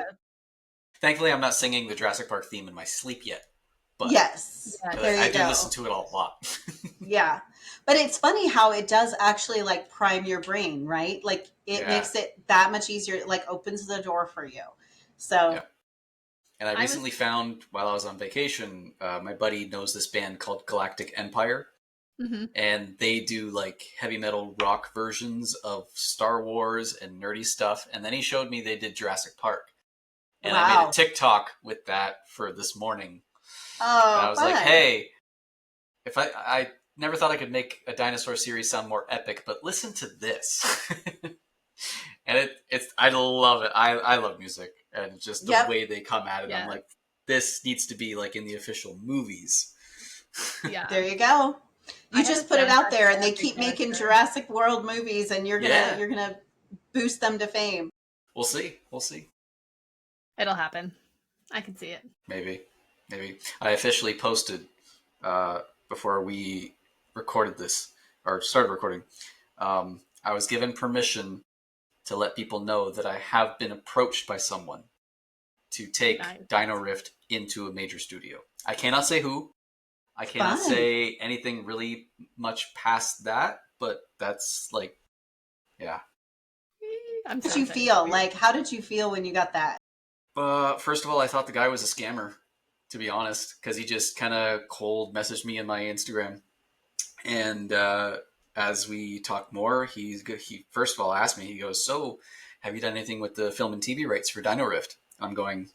Thankfully, I'm not singing the Jurassic Park theme in my sleep yet, but Yes. Yes. There I you do listen go. to it a lot. Yeah. But it's funny how it does actually like prime your brain, right? Like it Yeah. makes it that much easier, it like opens the door for you. So, Yeah. And I I was. recently found while I was on vacation, my buddy knows this band called Galactic Empire, Mhm. and they do like heavy metal rock versions of Star Wars and nerdy stuff. And then he showed me they did Jurassic Park, and I made a wow. TikTok with that for this morning. And I Oh, was like, fun. hey, if I never thought I could make a dinosaur series sound more epic, but listen to this. And it's I love it. I love music and just the Yep. way they come at it. I'm Yes. like, this needs to be like in the official movies. Yeah. There you go. I You have a just put it out soundtrack there for and they every keep making character. Jurassic World movies and Yeah, you're going to boost them to fame. we'll see. We'll see. It'll happen. I can see it. Maybe. I officially posted before we recorded this or started recording. I was given permission to let people know that I have been approached by someone to take Dino Rift into a major studio. I cannot say who. I cannot say anything really much past that, but that's like, yeah. How did you feel? Like, how did you feel when you got that? First of all, I thought the guy was a scammer, to be honest, because he just kind of cold messaged me in my Instagram. And as we talked more, he first of all asked me, he goes, "So, have you done anything with the film and TV rights for Dino Rift?" I'm going,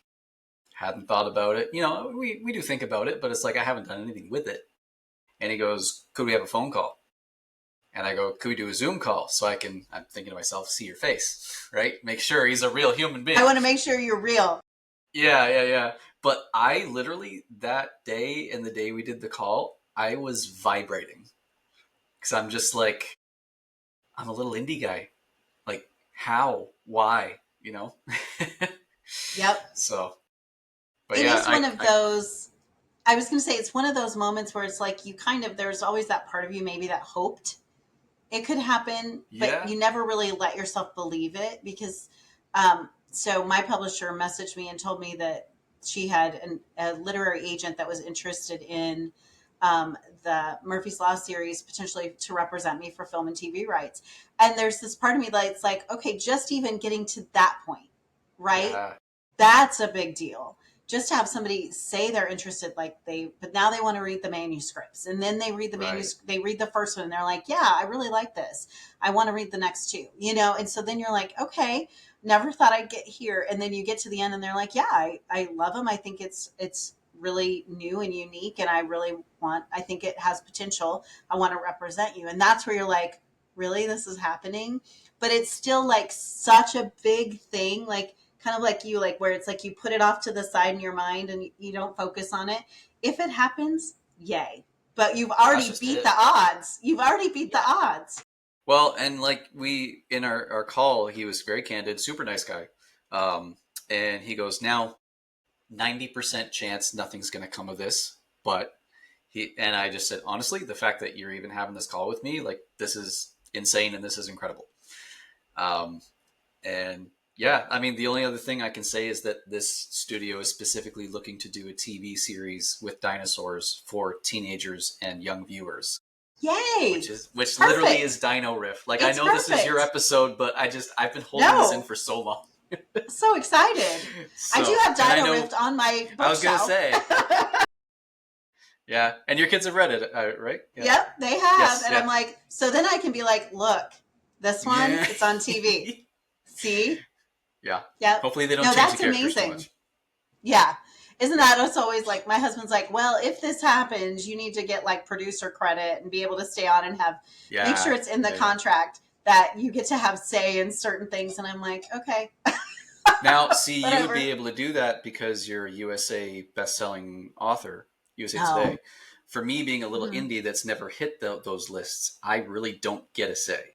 hadn't thought about it. You know, we do think about it, but it's like I haven't done anything with it. And he goes, "Could we have a phone call?" And I go, "Could we do a Zoom call so I can," I'm thinking to myself, "see your face, right? Make sure he's a real human being." I want to make sure you're real. Yeah. But I literally, that day and the day we did the call, I was vibrating. Because I'm just like, I'm a little indie guy. Like, how? Why? You know? Yep. So, but it yeah, is one of those, I was going to say, it's one of those moments where it's like you kind of, there's always that part of you maybe that hoped it could happen, but you never really let yourself believe it because, so my publisher messaged me and told me that she had a literary agent that was interested in the Murphy's Law series potentially to represent me for film and TV rights. And there's this part of me that's like, okay, just even getting to that point, right? Yeah. That's a big deal. Just to have somebody say they're interested, but now they want to read the manuscripts, and then they read the manuscript. They read the first one, and they're like, "Yeah, I really like this. I want to read the next two." You know, and so then you're like, "Okay, never thought I'd get here." And then you get to the end, and they're like, "Yeah, I love them. I think it's really new and unique, and I think it has potential. I want to represent you." And that's where you're like, "Really, this is happening?" But it's still like such a big thing, like kind of like you, like where it's like you put it off to the side in your mind and you don't focus on it. If it happens, yay. But you've already beat the odds. You've already beat the odds. Well, and like we, in our call, he was very candid, super nice guy. And he goes, "Now, 90% chance nothing's going to come of this." But and I just said, honestly, the fact that you're even having this call with me, like, this is insane and this is incredible. And yeah, I mean, the only other thing I can say is that this studio is specifically looking to do a TV series with dinosaurs for teenagers and young viewers. Yay! Which literally is Dino Rift. Like, it's I know perfect. This is your episode, but I've been holding this in for so long. So excited. So, I do have Dino Rift on my bookshelf. I was going to say. Yeah, and your kids have read it, right? Yeah. Yep, they have. Yes, and I'm like, so then I can be like, look, this one, it's on TV. See? Yeah. Yep. Hopefully they don't change the characters too much. Yeah. Isn't that what's always like, my husband's like, well, if this happens, you need to get like producer credit and be able to stay on and have, make sure it's in the contract that you get to have say in certain things. And I'm like, okay. Now, see, you would be able to do that because you're a USA best-selling author, USA Today. For me, being a little indie that's never hit those lists, I really don't get a say.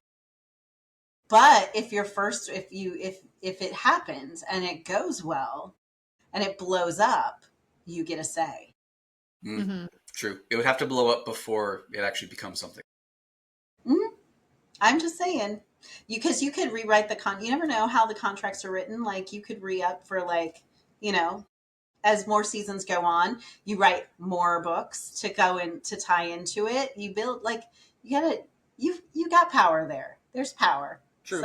But if you're first, if it happens and it goes well and it blows up, you get a say. Mm-hmm. True. It would have to blow up before it actually becomes something. Mm-hmm. I'm just saying, because you could rewrite you never know how the contracts are written. Like you could re-up for like, you know, as more seasons go on, you write more books to go in to tie into it. You build like you got power there. There's power. True.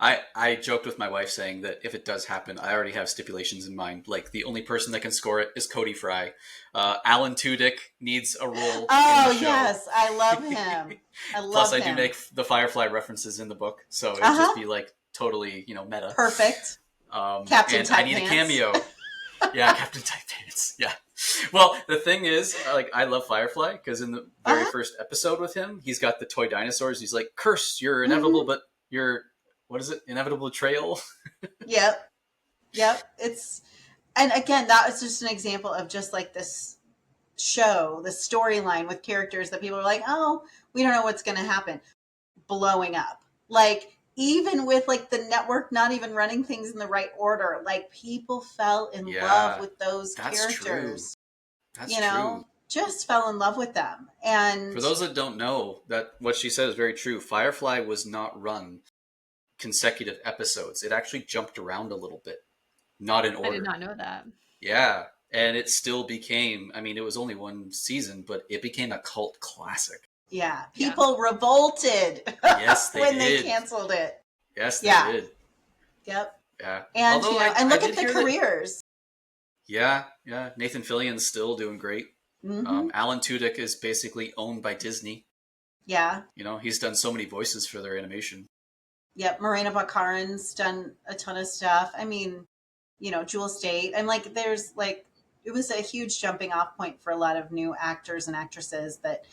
I joked with my wife saying that if it does happen, I already have stipulations in mind. Like the only person that can score it is Cody Fry. Alan Tudyk needs a role. Oh, in the show. Yes, I love him. Plus, I do make the Firefly references in the book, so it'd just be like totally, meta. Perfect. Captain Tight I need a cameo. Yeah, Captain Tight Pants. Yeah. Well, the thing is, like, I love Firefly because in the very first episode with him, he's got the toy dinosaurs. He's like, "Curse, you're inevitable, but you're, what is it? Inevitable betrayal." Yep. And again, that was just an example of just like this show, the storyline with characters that people are like, oh, we don't know what's going to happen. Blowing up. Like, even with like the network not even running things in the right order, like people fell in love Yeah, with those that's true. characters, That's you true. know, just fell in love with them. For And those that don't know, that what she said is very true. Firefly was not run consecutive episodes. It actually jumped around a little bit, not in I did order. not know that. Yeah, and it still became, I mean, it was only one season, but it became a cult classic. yeah, Yeah. people revolted Yes, they when they did. canceled it. Yes, they Yeah. did. Yep. Yeah. And, Although and I look at did the hear that, careers. yeah, yeah, Nathan Fillion's still doing great. Mm-hmm. Alan Tudyk is basically owned by Disney. Yeah. You know, he's done so many voices for their animation. Yep. Morena Baccarin's done a ton of stuff. I mean, Jewel State. And like, there's like, it was a huge jumping off point for a lot of new actors and actresses that,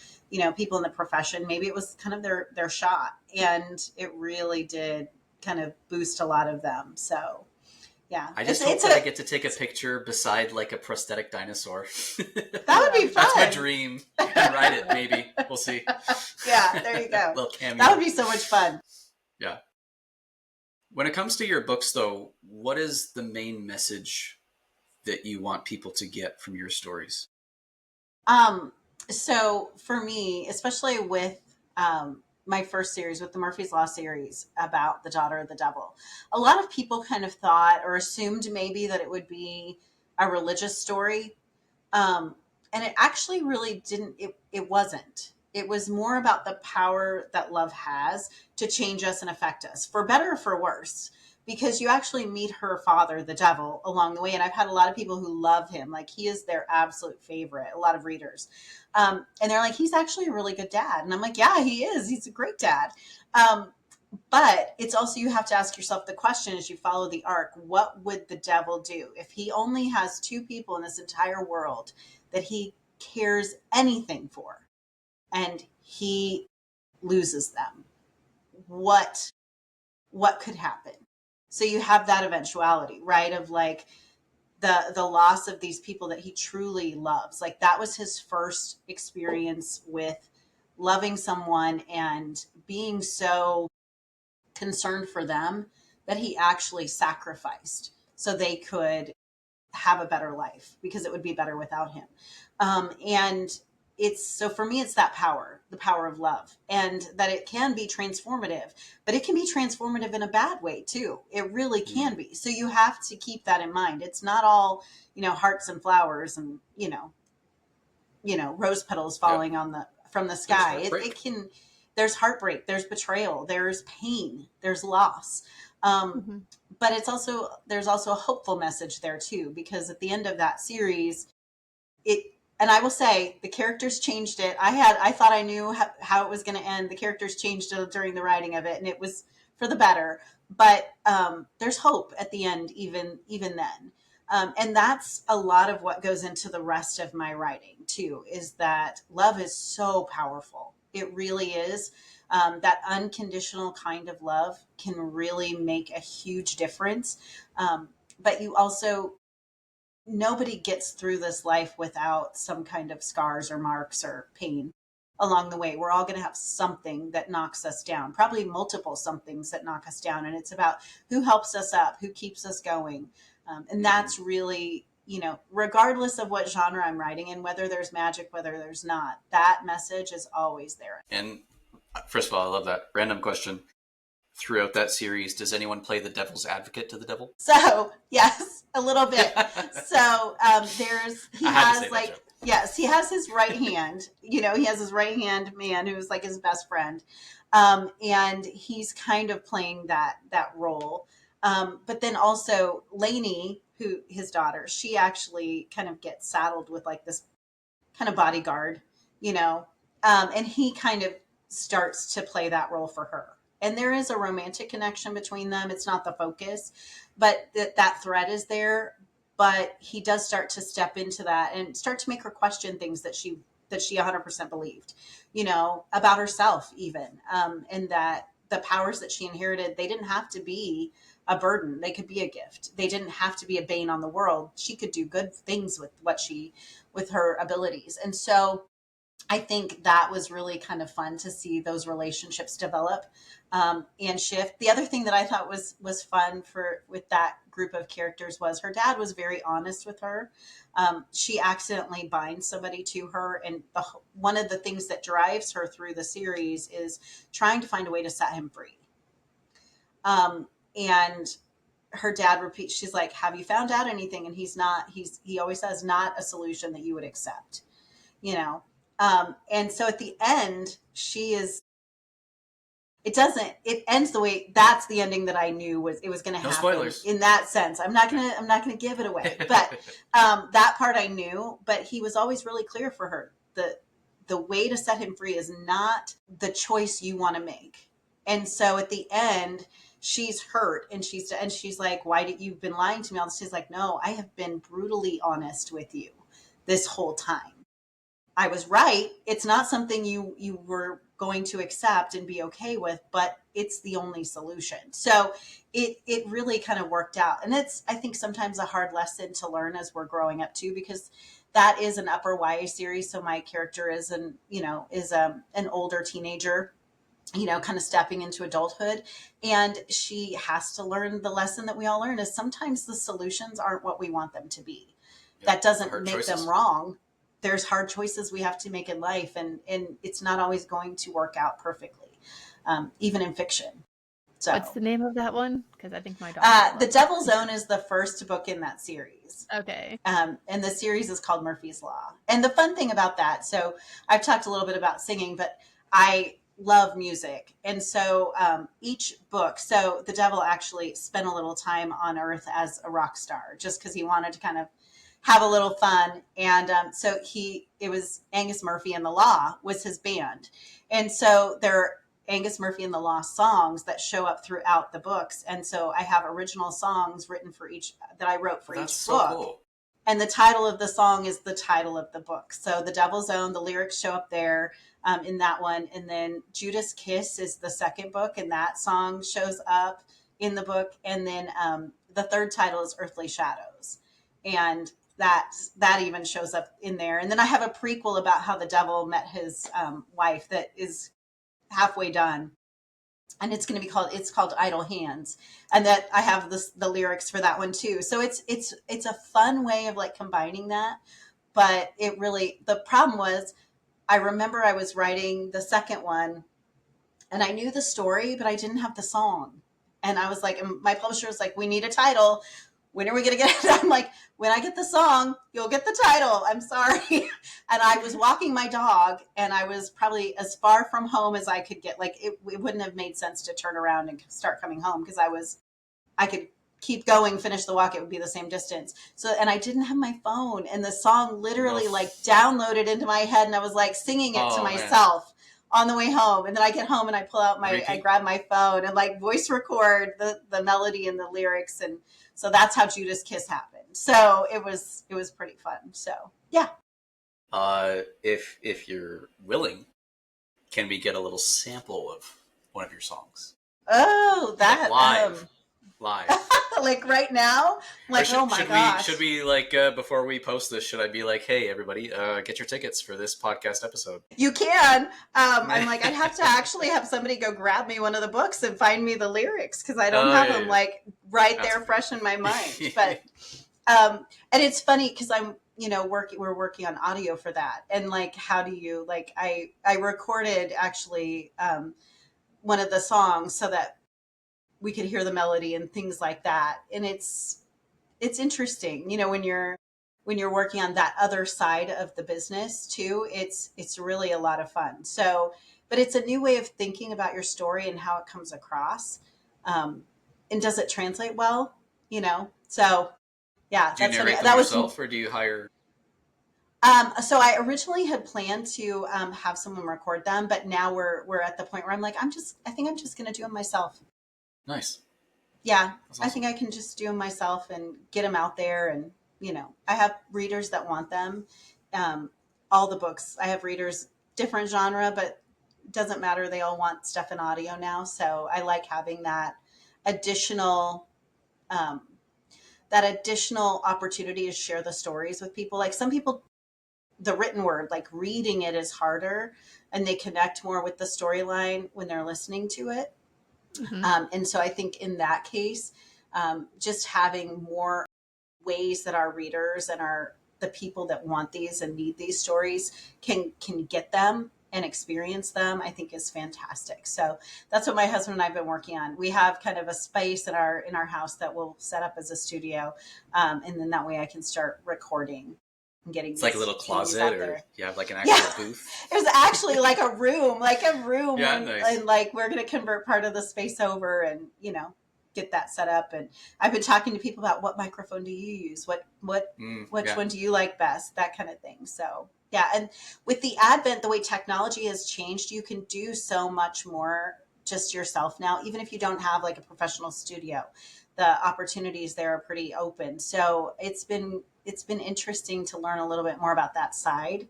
people in the profession, maybe it was kind of their shot. And it really did kind of boost a lot of them. So, yeah, I just hope that I get to take a picture beside like a prosthetic dinosaur. That would be fun. That's my dream. And ride it, maybe. We'll see. Yeah, there you go. Little cameo. That would be so much fun. Yeah. When it comes to your books, though, what is the main message that you want people to get from your stories? So for me, especially with my first series, with the Murphy's Law series about the daughter of the devil, a lot of people kind of thought or assumed maybe that it would be a religious story. And it actually really didn't, it wasn't. It was more about the power that love has to change us and affect us, for better or for worse, because you actually meet her father, the devil, along the way. And I've had a lot of people who love him. Like, he is their absolute favorite, a lot of readers. And they're like, he's actually a really good dad. And I'm like, yeah, he is. He's a great dad. But it's also, you have to ask yourself the question as you follow the arc, what would the devil do if he only has two people in this entire world that he cares anything for, and he loses them? What could happen? So you have that eventuality, right? Of like the loss of these people that he truly loves. Like, that was his first experience with loving someone and being so concerned for them that he actually sacrificed so they could have a better life, because it would be better without him. And it's, so for me, it's that power, the power of love, and that it can be transformative, but it can be transformative in a bad way too. It really can be. So you have to keep that in mind. It's not all, hearts and flowers and, rose petals falling Yep. on from the There's sky. heartbreak. It can, there's heartbreak, there's betrayal, there's pain, there's loss. Mm-hmm. But there's also a hopeful message there too, because at the end of that series, and I will say, the characters changed it. I thought I knew how it was going to end. The characters changed it during the writing of it, and it was for the better. But there's hope at the end, even then. And that's a lot of what goes into the rest of my writing too, is that love is so powerful. It really is. That unconditional kind of love can really make a huge difference. But you also, nobody gets through this life without some kind of scars or marks or pain along the way. We're all going to have something that knocks us down, probably multiple somethings that knock us down. And it's about who helps us up, who keeps us going. And that's really, regardless of what genre I'm writing in, whether there's magic, whether there's not, that message is always there. And first of all, I love that. Random question. Throughout that series, does anyone play the devil's advocate to the devil? So yes, a little bit. So he has like, joke. Yes, he has his right hand. He has his right hand man who's like his best friend, and he's kind of playing that role. But then also Lainey, who his daughter, she actually kind of gets saddled with like this kind of bodyguard, and he kind of starts to play that role for her. And there is a romantic connection between them. It's not the focus, but that thread is there. But he does start to step into that and start to make her question things that she 100% believed, about herself even, and that the powers that she inherited, they didn't have to be a burden. They could be a gift. They didn't have to be a bane on the world. She could do good things with her abilities. And so I think that was really kind of fun to see those relationships develop and shift. The other thing that I thought was fun for with that group of characters was her dad was very honest with her. She accidentally binds somebody to her, and one of the things that drives her through the series is trying to find a way to set him free. And her dad repeats, she's like, "Have you found out anything?" And he always says, "Not a solution that you would accept," you know. And so at the end, it ends the way, that's the ending that I knew it was going to No happen spoilers. in that sense. I'm not going to give it away, but that part I knew, but he was always really clear for her. The way to set him free is not the choice you want to make. And so at the end, she's hurt, and she's like, "Why did you've been lying to me all this?" She's like, "No, I have been brutally honest with you this whole time. I was right. It's not something you were going to accept and be okay with, but it's the only solution." So it really kind of worked out. And it's, I think, sometimes a hard lesson to learn as we're growing up too, because that is an upper YA series. So my character is an older teenager, kind of stepping into adulthood. And she has to learn the lesson that we all learn is sometimes the solutions aren't what we want them to be. Yeah, that doesn't hard make choices. them wrong. There's hard choices we have to make in life, and it's not always going to work out perfectly, even in fiction. So What's the name of that one? Because I think my daughter. The Devil's Own is the first book in that series. Okay. And the series is called Murphy's Law. And the fun thing about that, so I've talked a little bit about singing, but I love music. And so each book, so the devil actually spent a little time on Earth as a rock star, just because he wanted to kind of have a little fun. And so it was Angus Murphy and the Law was his band. And so there are Angus Murphy and the Law songs that show up throughout the books. And so I have original songs written that I wrote for That's each so book. Cool. And the title of the song is the title of the book. So The Devil's Own, the lyrics show up there in that one. And then Judas Kiss is the second book, and that song shows up in the book. And then the third title is Earthly Shadows. And that even shows up in there. And then I have a prequel about how the devil met his wife that is halfway done, and it's called Idle Hands, and that I have the lyrics for that one too. So it's a fun way of like combining that. But the problem was, I remember I was writing the second one, and I knew the story, but I didn't have the song. And I was like, and my publisher was like, "We need a title. When are we going to get it?" I'm like, "When I get the song, you'll get the title. I'm sorry." And I was walking my dog, and I was probably as far from home as I could get. Like it wouldn't have made sense to turn around and start coming home, because I could keep going, finish the walk. It would be the same distance. So, and I didn't have my phone, and the song literally like downloaded into my head, and I was like singing it to myself on the way home. And then I get home and I pull out I grab my phone and like voice record the melody and the lyrics. And so that's how Judas Kiss happened. So it was pretty fun. So yeah. If you're willing, can we get a little sample of one of your songs? Oh, that like live. Like right now? Like, oh my gosh. Should we like before we post this, should I be like, "Hey everybody, get your tickets for this podcast episode"? You can. I'm like, I'd have to actually have somebody go grab me one of the books and find me the lyrics, because I don't have them like right there fresh in my mind. But and it's funny because we're working on audio for that, and like, how do you like, I recorded actually one of the songs so that we could hear the melody and things like that. And it's interesting, when you're working on that other side of the business too. It's really a lot of fun. So, but it's a new way of thinking about your story and how it comes across, and does it translate well, so yeah. Do you narrate them yourself, or do you hire? So I originally had planned to have someone record them, but now we're at the point where I'm like, I think I'm just going to do them myself. Nice. Yeah, awesome. I think I can just do them myself and get them out there. And, I have readers that want them. All the books, I have readers, different genre, but it doesn't matter. They all want stuff in audio now. So I like having that additional opportunity to share the stories with people. Like some people the written word, like reading it is harder, and they connect more with the storyline when they're listening to it. And so I think in that case, just having more ways that our readers and the people that want these and need these stories can get them and experience them, I think is fantastic. So that's what my husband and I've been working on. We have kind of a space in our house that we'll set up as a studio, and then that way I can start recording and getting. It's like a little closet, or you have like an actual booth. It was actually like a room, Yeah, nice. and like we're going to convert part of the space over, and get that set up. And I've been talking to people about what microphone do you use, which one do you like best, that kind of thing. So yeah, and with the advent, the way technology has changed, you can do so much more just yourself now, even if you don't have like a professional studio. The opportunities there are pretty open. So it's been interesting to learn a little bit more about that side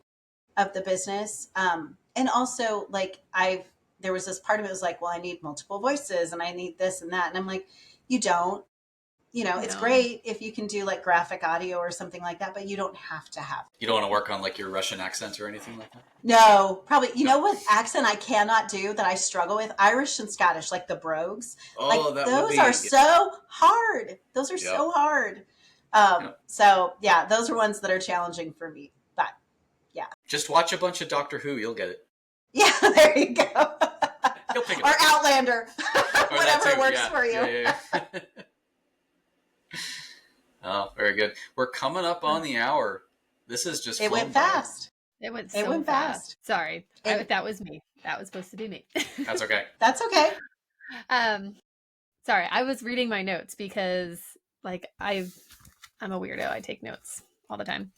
of the business. And also, like, there was this part of it was like, well, I need multiple voices and I need this and that. And I'm like, you don't. It's great if you can do like graphic audio or something like that, but you don't have to have. You don't want to work on like your Russian accent or anything like that? No, probably. You know what accent I cannot do that I struggle with? Irish and Scottish, like the brogues. Oh, like those are so hard. Those are so hard. So yeah, those are ones that are challenging for me. But yeah, just watch a bunch of Doctor Who, you'll get it. Yeah, there you go. You'll pick it or up. Outlander, whatever works for you. Yeah. Oh, very good. We're coming up on the hour. This is just. It went fast. It went so fast. Sorry, that was me. That was supposed to be me. That's okay. That's okay. Sorry, I was reading my notes because, like, I'm a weirdo. I take notes all the time,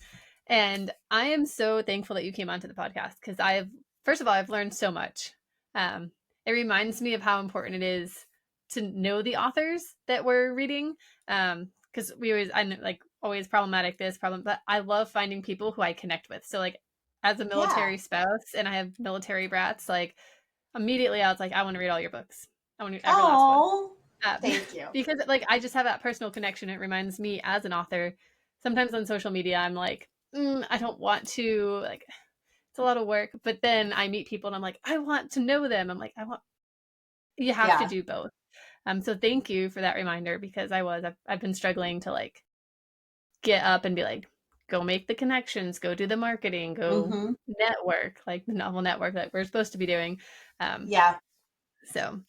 and I am so thankful that you came onto the podcast because first of all, I've learned so much. It reminds me of how important it is to know the authors that we're reading. Because I'm like always problematic this problem, but I love finding people who I connect with. So like as a military spouse, and I have military brats, like immediately I was like, I want to read all your books. I want to read every last one. Thank you. Because like I just have that personal connection. It reminds me as an author. Sometimes on social media, I'm like, I don't want to, like, it's a lot of work. But then I meet people and I'm like, I want to know them. I'm like, you have to do both. So thank you for that reminder, because I've been struggling to like get up and be like, go make the connections, go do the marketing, go network, like the novel network that we're supposed to be doing. So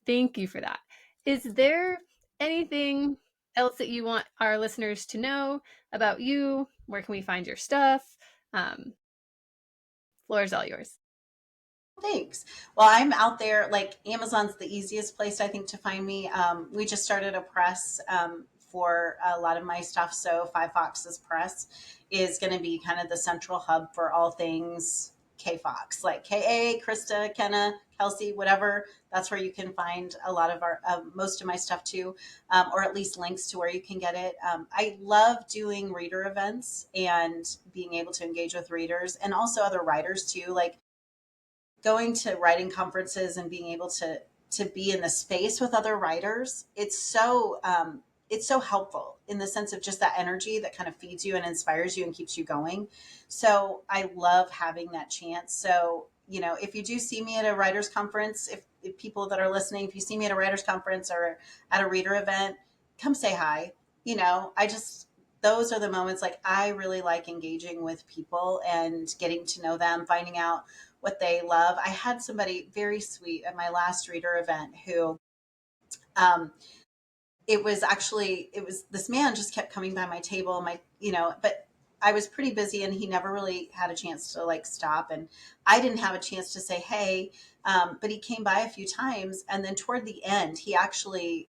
thank you for that. Is there anything else that you want our listeners to know about you? Where can we find your stuff? Floor is all yours. Thanks. Well, I'm out there, like Amazon's the easiest place, I think, to find me. We just started a press for a lot of my stuff. So Five Foxes Press is going to be kind of the central hub for all things K Fox, like K.A., Krista, Kenna, Kelsey, whatever. That's where you can find a lot of most of my stuff too, or at least links to where you can get it. I love doing reader events and being able to engage with readers and also other writers too, like going to writing conferences and being able to be in the space with other writers. It's so helpful in the sense of just that energy that kind of feeds you and inspires you and keeps you going. So I love having that chance. So, if you do see me at a writer's conference, if people that are listening, if you see me at a writer's conference or at a reader event, come say hi. Those are the moments, like, I really like engaging with people and getting to know them, finding out what they love. I had somebody very sweet at my last reader event who, it was this man just kept coming by my table, but I was pretty busy and he never really had a chance to like stop. And I didn't have a chance to say, hey, but he came by a few times. And then toward the end, he actually,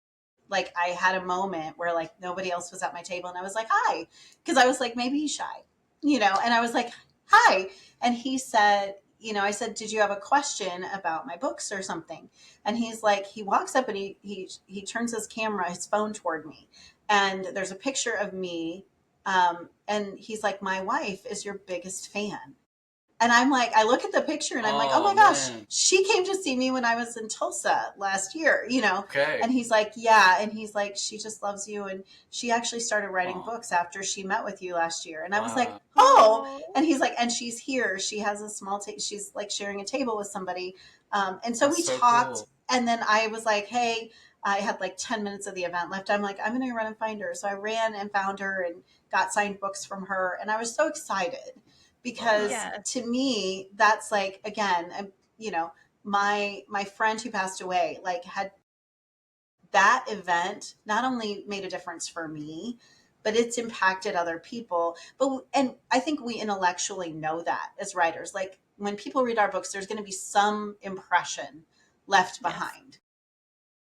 like, I had a moment where like nobody else was at my table and I was like, hi, because I was like, maybe he's shy, and I was like, hi. And he said, I said, did you have a question about my books or something? And he's like, he walks up and he turns his phone toward me. And there's a picture of me. And he's like, my wife is your biggest fan. And I'm like, I look at the picture and I'm like, oh Oh my gosh, man. she came to see me when I was in Tulsa last year, you know? Okay. And he's like, yeah. And he's like, she just loves you. And she actually started writing Oh, books after she met with you last year. And I was like, wow. oh. Oh, And he's like, and she's here. She has a small, she's like sharing a table with somebody. And so That's we so talked. cool. And then I was like, hey, I had like 10 minutes of the event left. I'm like, I'm going to run and find her. So I ran and found her and got signed books from her. And I was so excited Love that. because yes. to me that's like, again, you know, my friend who passed away, like, had that event not only made a difference for me, but it's impacted other people. But and I think we intellectually know that as writers, like when people read our books, there's going to be some impression left Yes. behind.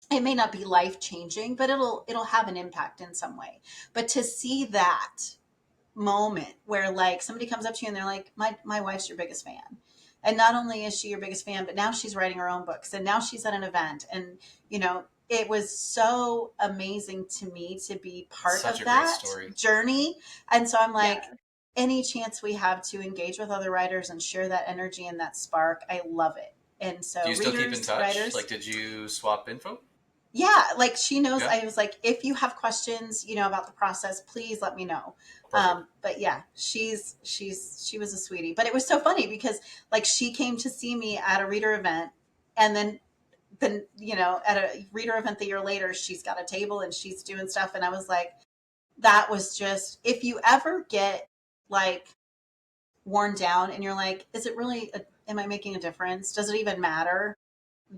It may not be life changing, but it'll have an impact in some way. But to see that moment where like somebody comes up to you and they're like, my wife's your biggest fan, and not only is she your biggest fan, but now she's writing her own books and now she's at an event, and you know, it was so amazing to me to be part Such of a great that story. journey. And so I'm Yeah. like, any chance we have to engage with other writers and share that energy and that spark, I love it. And Do so you still keep in readers, touch? writers, Like, did you swap info? yeah, like she knows. Yeah. I was like, if you have questions, you know, about the process, please let me know. Perfect. But yeah, she was a sweetie. But it was so funny because like she came to see me at a reader event, and then you know, at a reader event the year later, she's got a table and she's doing stuff, and I was like, that was just, if you ever get like worn down and you're like, is it really? Am I making a difference? Does it even matter?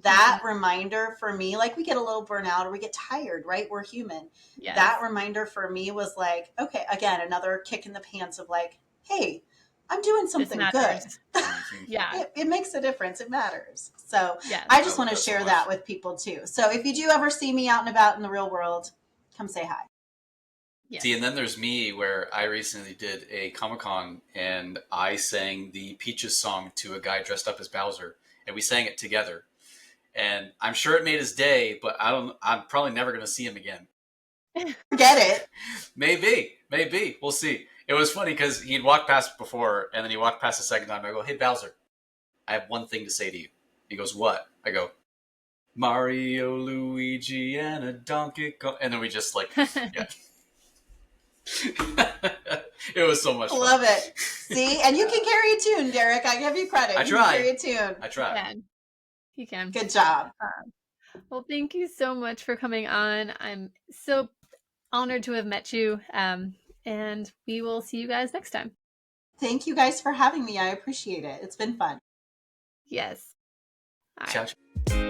That Mhm. reminder for me, like we get a little burnout or we get tired, right? We're human. Yes. That reminder for me was like, okay, again, another kick in the pants of like, hey, I'm doing This something good. matters. Mhm. Yeah. It makes a difference. It matters. So Yes. I I just love want to that so share much. that with people too. So if you do ever see me out and about in the real world, come say hi. See, Yes. and then there's me where I recently did a Comic Con and I sang the Peaches song to a guy dressed up as Bowser, and we sang it together. And I'm sure it made his day, but I'm probably never going to see him again. Forget it. Maybe. We'll see. It was funny because he'd walked past before, and then he walked past a second time. I go, "Hey Bowser, I have one thing to say to you." He goes, "What?" I go, "Mario, Luigi, and a Donkey Kong," and then we just like, yeah. It was so much fun. Love it. See, and you can carry a tune, Derek. I give you credit. I You can carry try. a tune. I You try. can. You can. Good job. Well, thank you so much for coming on. I'm so honored to have met you. And we will see you guys next time. Thank you guys for having me. I appreciate it. It's been fun. Yes. All right. Ciao.